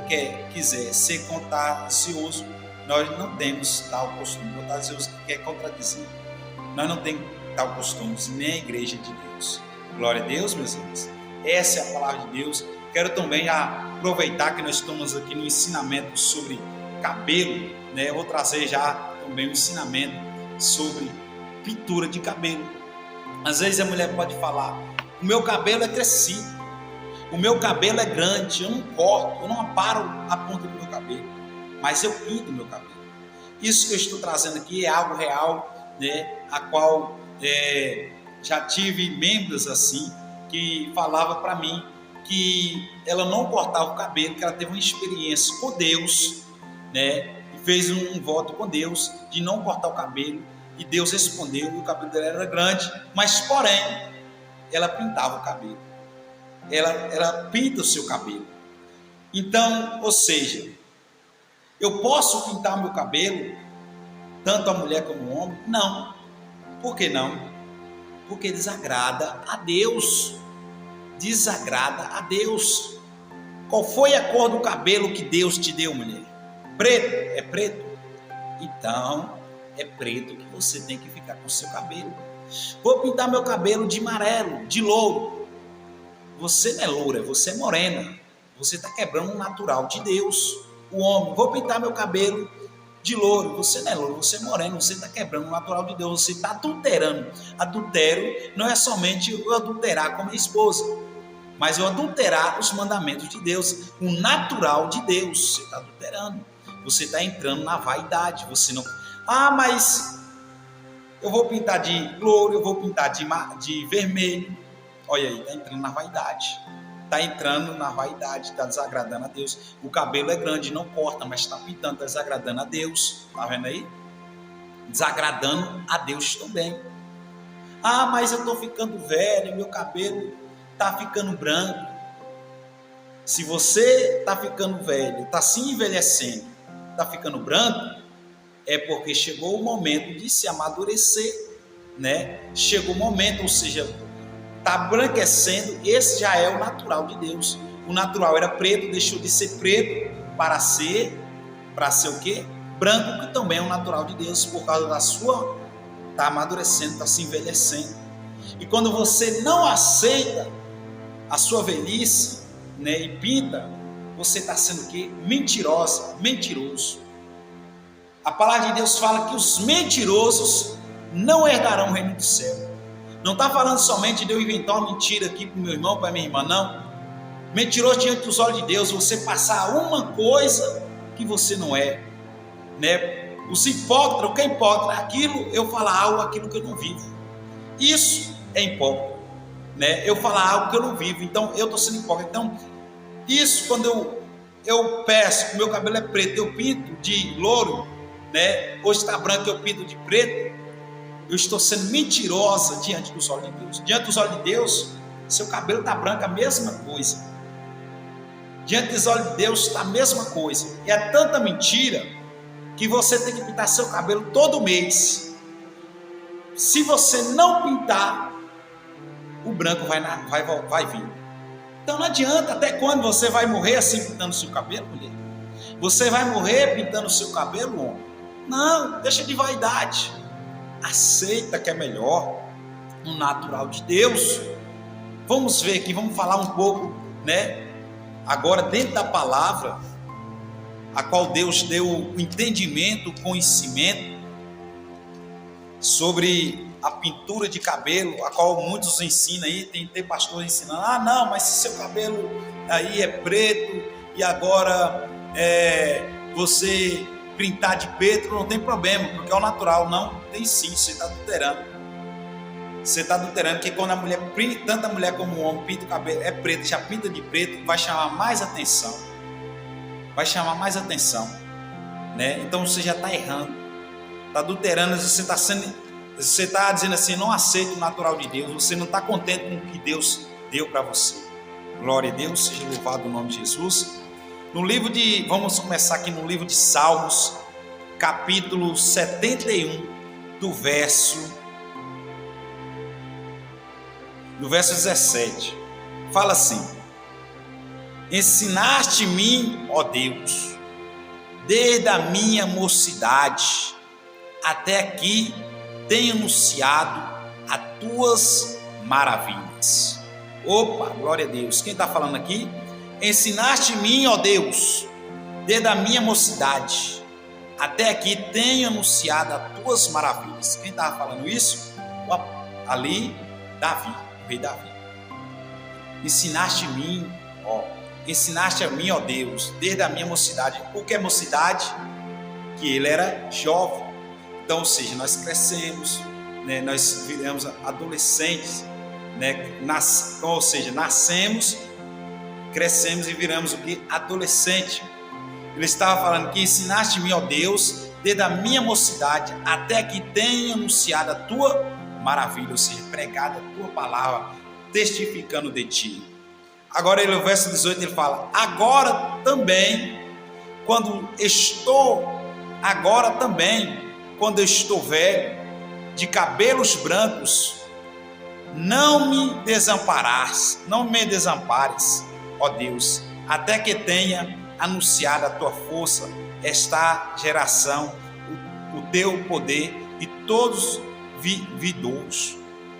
quiser ser contancioso, nós não temos tal costume. Contancioso que quer contradizer. Nós não temos tal costume, nem a igreja de Deus. Glória a Deus, meus irmãos. Essa é a palavra de Deus. Quero também aproveitar que nós estamos aqui no ensinamento sobre cabelo, né? Eu vou trazer já também um ensinamento sobre pintura de cabelo. Às vezes a mulher pode falar: o meu cabelo é crescido, O meu cabelo é grande, eu não corto, eu não aparo a ponta do meu cabelo, mas eu pinto o meu cabelo. Isso que eu estou trazendo aqui é algo real, né, a qual já tive membros assim, que falava para mim que ela não cortava o cabelo, que ela teve uma experiência com Deus, né, e fez um voto com Deus de não cortar o cabelo, e Deus respondeu, e o cabelo dela era grande, mas porém, ela pintava o cabelo. Ela pinta o seu cabelo. Então, ou seja, eu posso pintar o meu cabelo, tanto a mulher como o homem? Não. Por que não? Porque desagrada a Deus. Desagrada a Deus. Qual foi a cor do cabelo que Deus te deu, mulher? Preto? É preto? Então, é preto que você tem que ficar com o seu cabelo. Vou pintar meu cabelo de amarelo, de louro. Você não é loura, você é morena. Você está quebrando o natural de Deus. O homem, vou pintar meu cabelo de louro. Você não é louro, você é moreno. Você está quebrando o natural de Deus. Você está adulterando. Adultério não é somente eu adulterar com a minha esposa, mas eu adulterar os mandamentos de Deus, o natural de Deus. Você está adulterando. Você está entrando na vaidade. Você não... mas eu vou pintar de louro, eu vou pintar de vermelho. Olha aí, está entrando na vaidade. Está entrando na vaidade, está desagradando a Deus. O cabelo é grande, não corta, mas está pintando, está desagradando a Deus. Está vendo aí? Desagradando a Deus também. Mas eu estou ficando velho, meu cabelo está ficando branco. Se você está ficando velho, está se envelhecendo, está ficando branco, é porque chegou o momento de se amadurecer, né? Chegou o momento, ou seja, está branquecendo. Esse já é o natural de Deus. O natural era preto, deixou de ser preto para ser o quê? Branco, que também é o natural de Deus, por causa da sua, está amadurecendo, está se envelhecendo. E quando você não aceita a sua velhice, né, e pinta, você está sendo o quê? Mentirosa, mentiroso. A palavra de Deus fala que os mentirosos não herdarão o reino do céu. Não está falando somente de eu inventar uma mentira aqui para o meu irmão, para a minha irmã, não. Mentiroso diante dos olhos de Deus, você passar uma coisa que você não é, né? Os hipócritas, o que é hipócrita? Eu falar algo, aquilo que eu não vivo. Isso é hipócrita, né? Eu falar algo que eu não vivo, então eu estou sendo hipócrita. Então, isso quando eu peço, o meu cabelo é preto, eu pinto de louro, né? Hoje está branco, eu pinto de preto. Eu estou sendo mentirosa diante dos olhos de Deus. Diante dos olhos de Deus, seu cabelo está branco, a mesma coisa. Diante dos olhos de Deus está a mesma coisa. E é tanta mentira que você tem que pintar seu cabelo todo mês. Se você não pintar, o branco vai vir. Então não adianta. Até quando você vai morrer assim pintando seu cabelo, mulher? Você vai morrer pintando seu cabelo, homem? Não, deixa de vaidade. Aceita que é melhor o natural de Deus. Vamos ver aqui, vamos falar um pouco, né? Agora dentro da palavra, a qual Deus deu o entendimento, o conhecimento sobre a pintura de cabelo, a qual muitos ensinam aí, tem pastor ensinando, não, mas se seu cabelo aí é preto e agora você pintar de preto, não tem problema, porque é o natural. Não, tem sim, você está adulterando. Você está adulterando, porque quando a mulher, tanto a mulher como o homem, pinta o cabelo, é preto, já pinta de preto, vai chamar mais atenção. Vai chamar mais atenção, né? Então você já está errando, está adulterando, você está dizendo assim, não aceita o natural de Deus, você não está contente com o que Deus deu para você. Glória a Deus, seja louvado o nome de Jesus. Vamos começar aqui no livro de Salmos, capítulo 71, do verso 17. Fala assim: ensinaste-me, ó Deus, desde a minha mocidade, até aqui tenho anunciado as tuas maravilhas. Opa, glória a Deus. Quem está falando aqui? Ensinaste-me, ó Deus, desde a minha mocidade, até aqui tenho anunciado as tuas maravilhas. Quem estava falando isso? Ali, Davi, o rei Davi. Ensinaste-me, Ó, ensinaste a mim, ó Deus, desde a minha mocidade. O que é mocidade? Que ele era jovem. Então, ou seja, nós crescemos, né? Nós viramos adolescentes, né? Ou seja, nascemos, crescemos e viramos o que? Adolescente. Ele estava falando que ensinaste-me, ó Deus, desde a minha mocidade, até que tenha anunciado a tua maravilha, ou seja, pregado a tua palavra, testificando de ti. Agora, no verso 18, ele fala: agora também, quando eu estou velho, de cabelos brancos, não me desampares, ó Deus, até que tenha anunciado a tua força, esta geração, o teu poder e todos vidouros.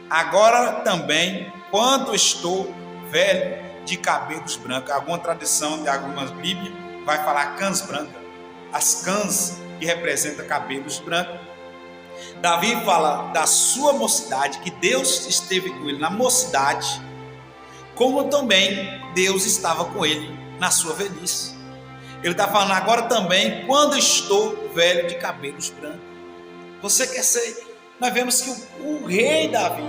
Agora também, quando estou velho, de cabelos brancos. Alguma tradução de algumas Bíblias vai falar cãs brancas. As cãs que representam cabelos brancos. Davi fala da sua mocidade, que Deus esteve com ele na mocidade, como também Deus estava com ele na sua velhice. Ele está falando agora também, quando estou velho de cabelos brancos. Você quer ser... Nós vemos que o rei Davi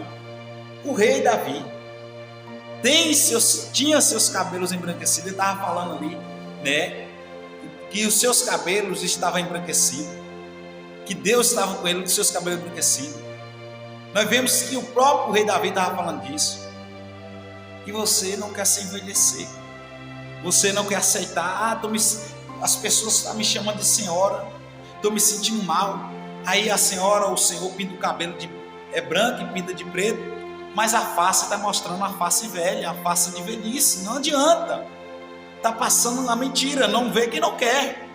tinha seus cabelos embranquecidos. Ele estava falando ali, né, que os seus cabelos estavam embranquecidos, que Deus estava com ele com seus cabelos embranquecidos. Nós vemos que o próprio rei Davi estava falando disso, que você não quer se envelhecer, você não quer aceitar. As pessoas estão me chamando de senhora, estou me sentindo mal. Aí a senhora ou o senhor pinta o cabelo branco e pinta de preto, mas a face está mostrando a face velha, a face de velhice. Não adianta, está passando na mentira, não vê quem não quer,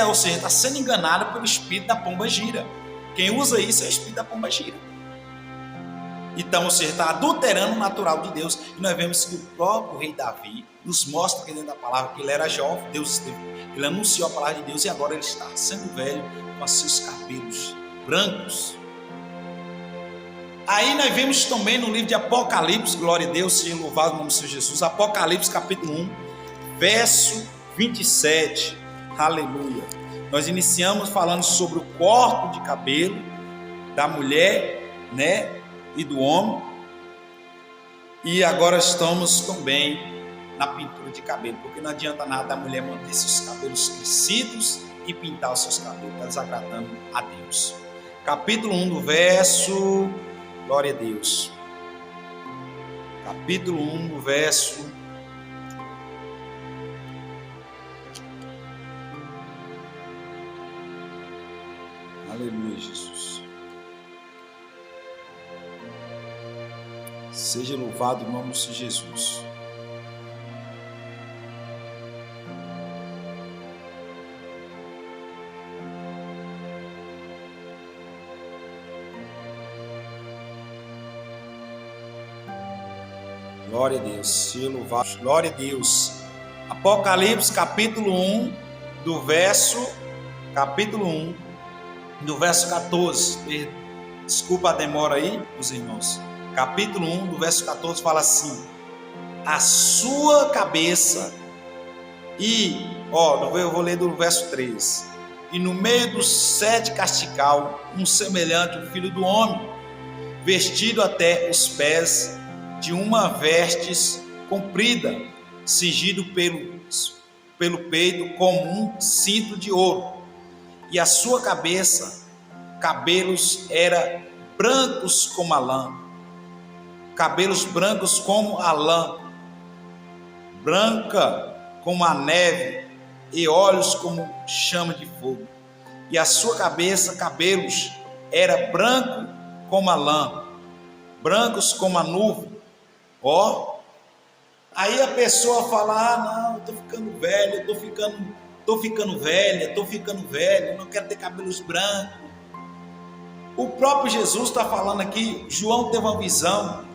ou seja, está sendo enganado pelo espírito da pomba gira. Quem usa isso é o espírito da pomba gira. Então, ou seja, está adulterando o natural de Deus. E nós vemos que o próprio rei Davi nos mostra aqui dentro da palavra que ele era jovem, ele anunciou a palavra de Deus e agora ele está sendo velho com seus cabelos brancos. Aí nós vemos também no livro de Apocalipse, glória a Deus, seja louvado o nome do Senhor Jesus, Apocalipse capítulo 1, verso 27, aleluia. Nós iniciamos falando sobre o corte de cabelo da mulher, né, e do homem, e agora estamos também na pintura de cabelo, porque não adianta nada a mulher manter seus cabelos crescidos e pintar os seus cabelos, está desagradando a Deus. Capítulo 1 do verso, glória a Deus, capítulo 1 do verso, aleluia, Jesus. Seja louvado o nome do Senhor Jesus. Glória a Deus, seja louvado. Glória a Deus. Apocalipse capítulo 1 do verso 14. Desculpa a demora aí, os irmãos. Capítulo 1 do verso 14 fala assim: a sua cabeça, e eu vou ler do verso 3, e no meio dos 7 castigal, um semelhante ao filho do homem, vestido até os pés de uma vestes comprida, cingido pelo peito como um cinto de ouro, e a sua cabeça, cabelos era brancos como a lã, cabelos brancos como a lã, branca como a neve, e olhos como chama de fogo. E a sua cabeça, cabelos, era branco como a lã, brancos como a nuvem. Aí a pessoa fala: não, estou ficando velho, estou ficando velho, não quero ter cabelos brancos. O próprio Jesus está falando aqui. João teve uma visão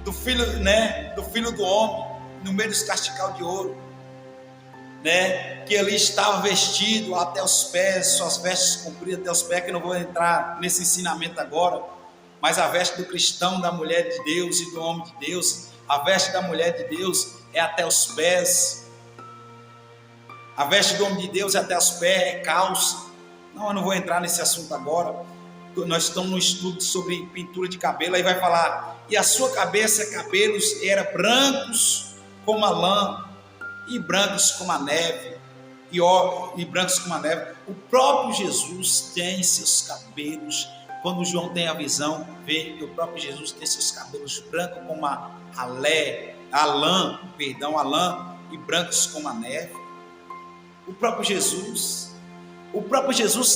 do filho, né, do filho do homem no meio dos castigal de ouro, né, que ele estava vestido até os pés, suas vestes compridas até os pés, que eu não vou entrar nesse ensinamento agora, mas a veste do cristão, da mulher de Deus e do homem de Deus, A veste da mulher de Deus é até os pés. A veste do homem de Deus é até os pés, é calça. Não, eu não vou entrar nesse assunto agora. Nós estamos no estudo sobre pintura de cabelo. Aí vai falar, e a sua cabeça, cabelos eram brancos como a lã, e brancos como a neve, e brancos como a neve. O próprio Jesus tem seus cabelos. Quando João tem a visão, vê que o próprio Jesus tem seus cabelos brancos como a lã, e brancos como a neve. O próprio Jesus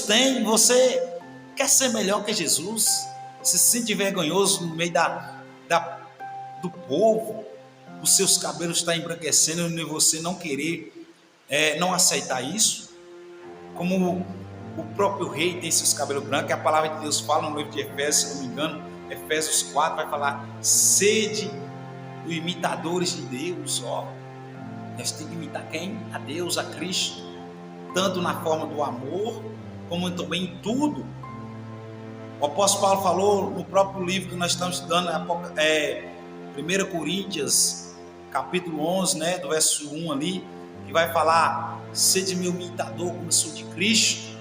tem. Você quer ser melhor que Jesus? Se sente vergonhoso no meio do povo, os seus cabelos estão embranquecendo e você não querer, não aceitar isso? Como o próprio rei tem seus cabelos brancos, a palavra de Deus fala no livro de Efésios, se não me engano, Efésios 4, vai falar, sede imitadores de Deus. Nós temos que imitar quem? A Deus, a Cristo, tanto na forma do amor, como também em tudo. O apóstolo Paulo falou no próprio livro que nós estamos estudando, 1 Coríntios, capítulo 11, né, do verso 1 ali, que vai falar, sede meu imitador como eu sou de Cristo.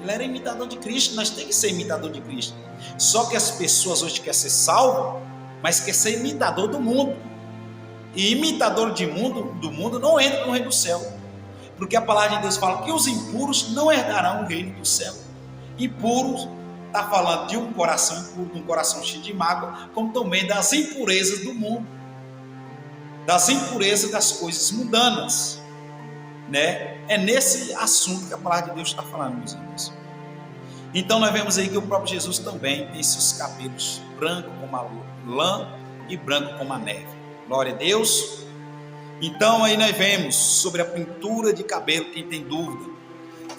Ele era imitador de Cristo, nós temos que ser imitador de Cristo. Só que as pessoas hoje querem ser salvas, mas querem ser imitador do mundo. E imitador do mundo não entra no reino do céu. Porque a palavra de Deus fala que os impuros não herdarão o reino do céu. Impuros está falando de um coração impuro, de um coração cheio de mágoa, como também das impurezas do mundo, das impurezas das coisas mundanas, né? É nesse assunto que a palavra de Deus está falando, meus irmãos. Então nós vemos aí que o próprio Jesus também tem seus cabelos brancos como a lã e branco como a neve. Glória a Deus. Então aí nós vemos sobre a pintura de cabelo, quem tem dúvida.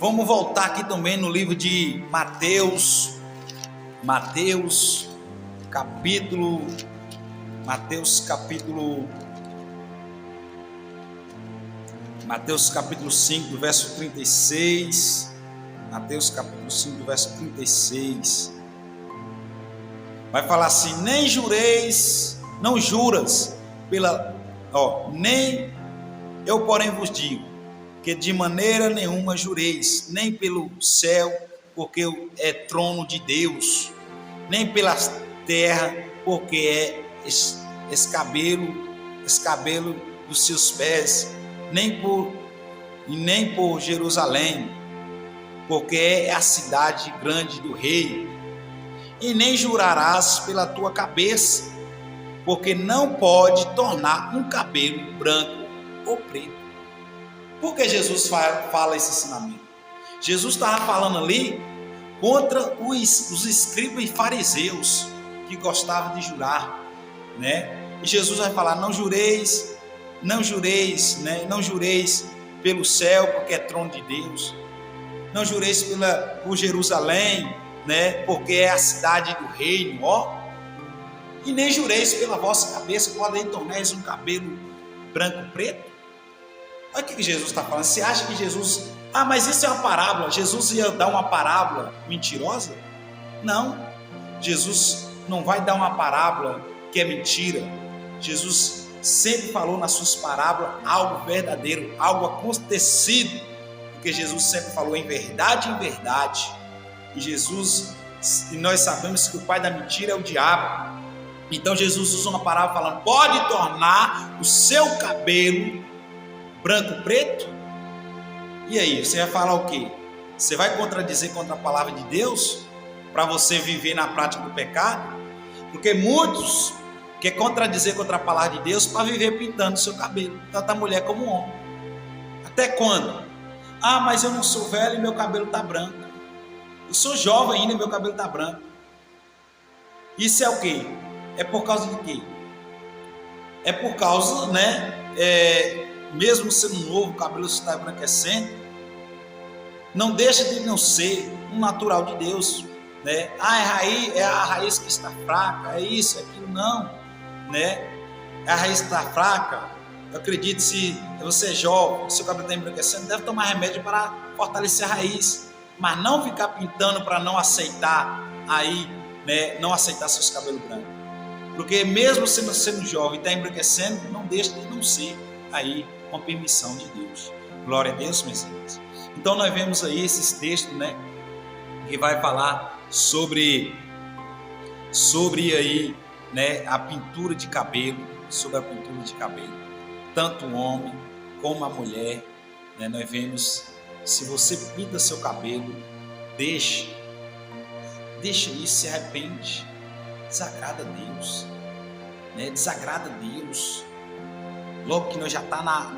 Vamos voltar aqui também no livro de Mateus capítulo 5, do verso 36. Mateus capítulo 5, do verso 36. Vai falar assim: nem jureis, não juras nem eu, porém, vos digo que de maneira nenhuma jureis, nem pelo céu, porque é trono de Deus, nem pela terra, porque é escabelo dos seus pés, nem por Jerusalém, porque é a cidade grande do rei, e nem jurarás pela tua cabeça, porque não pode tornar um cabelo branco ou preto. Por que Jesus fala esse ensinamento? Jesus estava falando ali contra os escribas e fariseus que gostavam de jurar, né? E Jesus vai falar: não jureis, né? Não jureis pelo céu, porque é trono de Deus. Não jureis por Jerusalém, né? Porque é a cidade do reino, E nem jureis pela vossa cabeça, podem tornar-se um cabelo branco preto. Olha o que Jesus está falando. Você acha que Jesus... mas isso é uma parábola. Jesus ia dar uma parábola mentirosa? Não. Jesus não vai dar uma parábola que é mentira. Jesus sempre falou nas suas parábolas algo verdadeiro, algo acontecido. Porque Jesus sempre falou em verdade, E nós sabemos que o pai da mentira é o diabo. Então Jesus usa uma parábola falando: pode tornar o seu cabelo branco preto? E aí, você vai falar o quê? Você vai contradizer contra a palavra de Deus para você viver na prática do pecado? Porque muitos querem contradizer contra a palavra de Deus para viver pintando o seu cabelo, tanto a mulher como o homem. Até quando? Mas eu não sou velho e meu cabelo está branco. Eu sou jovem ainda e meu cabelo está branco. Isso é o quê? É por causa de quê? É por causa, né? Mesmo sendo novo, o cabelo está embranquecendo, não deixa de não ser um natural de Deus, né? É a raiz que está fraca, é isso, é aquilo, não, né? A raiz está fraca. Eu acredito, se você é jovem, seu cabelo está embranquecendo, deve tomar remédio para fortalecer a raiz, mas não ficar pintando para não aceitar aí, né? Não aceitar seus cabelos brancos. Porque mesmo sendo jovem e está embranquecendo, não deixa de não ser aí uma permissão de Deus. Glória a Deus, meus irmãos. Então nós vemos aí esses textos, né, que vai falar sobre aí, né, a pintura de cabelo, sobre a pintura de cabelo. Tanto o homem como a mulher, né, nós vemos, se você pinta seu cabelo, deixa isso, se arrepende, desagrada a Deus, né, desagrada a Deus. Logo que nós já está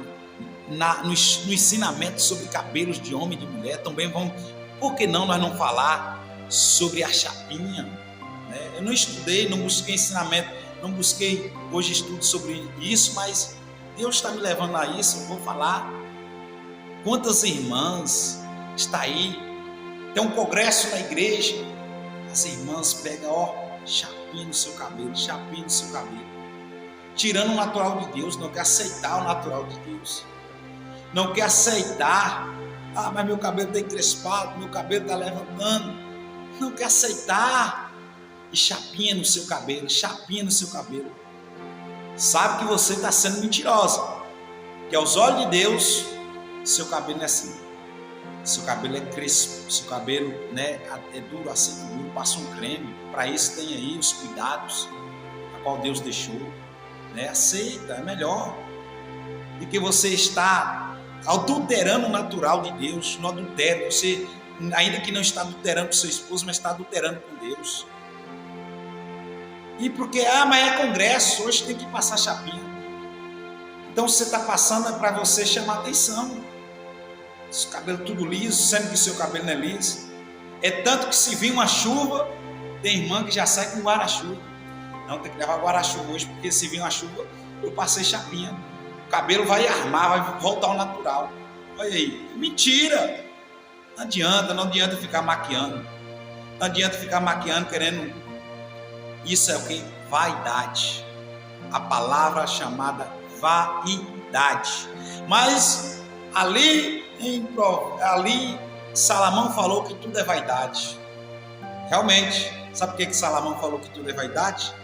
no ensinamento sobre cabelos de homem e de mulher, também vamos, por que não nós não falar sobre a chapinha, né? Eu não estudei, não busquei ensinamento, não busquei hoje estudo sobre isso, mas Deus está me levando a isso, eu vou falar. Quantas irmãs está aí, tem um congresso na igreja, as irmãs pegam, chapinha no seu cabelo, tirando o natural de Deus, não quer aceitar o natural de Deus, não quer aceitar, mas meu cabelo está encrespado, meu cabelo está levantando, não quer aceitar, e chapinha no seu cabelo, sabe que você está sendo mentirosa, que aos olhos de Deus, seu cabelo não é assim, seu cabelo é crespo, seu cabelo, né, é duro, assim, duro, passa um creme, para isso tem aí os cuidados, a qual Deus deixou, né, aceita, é melhor, do que você está adulterando o natural de Deus, no adultério, você, ainda que não está adulterando com seu esposo, mas está adulterando com Deus. E porque, mas é congresso, hoje tem que passar chapinha. Então você está passando é para você chamar atenção. Seu cabelo tudo liso, sendo que seu cabelo não é liso. É tanto que se vir uma chuva, tem irmã que já sai com guarda-chuva. Não, tem que levar guarda-chuva hoje, porque se vir uma chuva, eu passei chapinha. O cabelo vai armar, vai voltar ao natural. Olha aí, mentira! Não adianta ficar maquiando. Não adianta ficar maquiando querendo. Isso é o que? Vaidade. A palavra chamada vaidade. Mas ali Salomão falou que tudo é vaidade. Realmente, sabe por que Salomão falou que tudo é vaidade?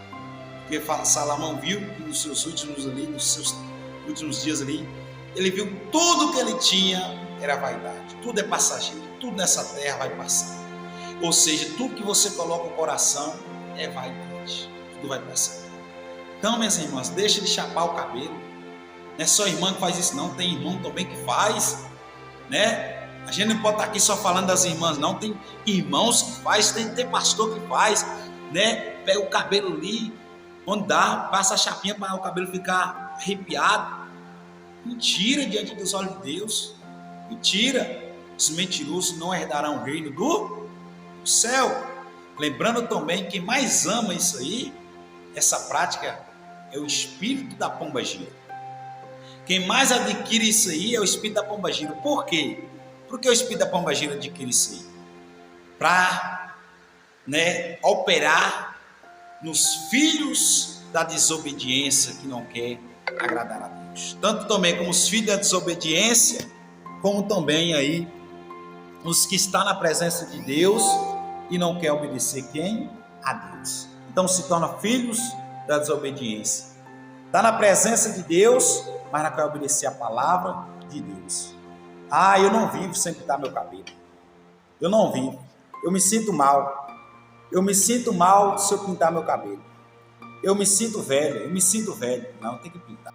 Porque Salomão viu que nos seus últimos dias ali, ele viu que tudo que ele tinha era vaidade. Tudo é passageiro, tudo nessa terra vai passar. Ou seja, tudo que você coloca no coração é vaidade, tudo vai passar. Então, minhas irmãs, deixa de chapar o cabelo. Não é só irmã que faz isso, não. Tem irmão também que faz, né? A gente não pode estar aqui só falando das irmãs, não. Tem irmãos que faz, tem pastor que faz, né? Pega o cabelo ali, onde dá, passa a chapinha para o cabelo ficar arrepiado. Mentira diante dos olhos de Deus. Mentira. Os mentirosos não herdarão o reino do céu. Lembrando também que quem mais ama isso aí, essa prática, é o espírito da pombagira. Quem mais adquire isso aí é o espírito da pombagira. Por quê? Por que o espírito da pombagira adquire isso aí? Para, né, operar nos filhos da desobediência que não quer agradar a Deus. Tanto também como os filhos da desobediência, como também aí os que estão na presença de Deus e não quer obedecer quem? A Deus. Então se torna filhos da desobediência. Está na presença de Deus, mas não quer obedecer a palavra de Deus. Eu não vivo sem pintar meu cabelo. Eu não vivo. Eu me sinto mal. Eu me sinto mal se eu pintar meu cabelo. Eu me sinto velho. Não, tem que pintar.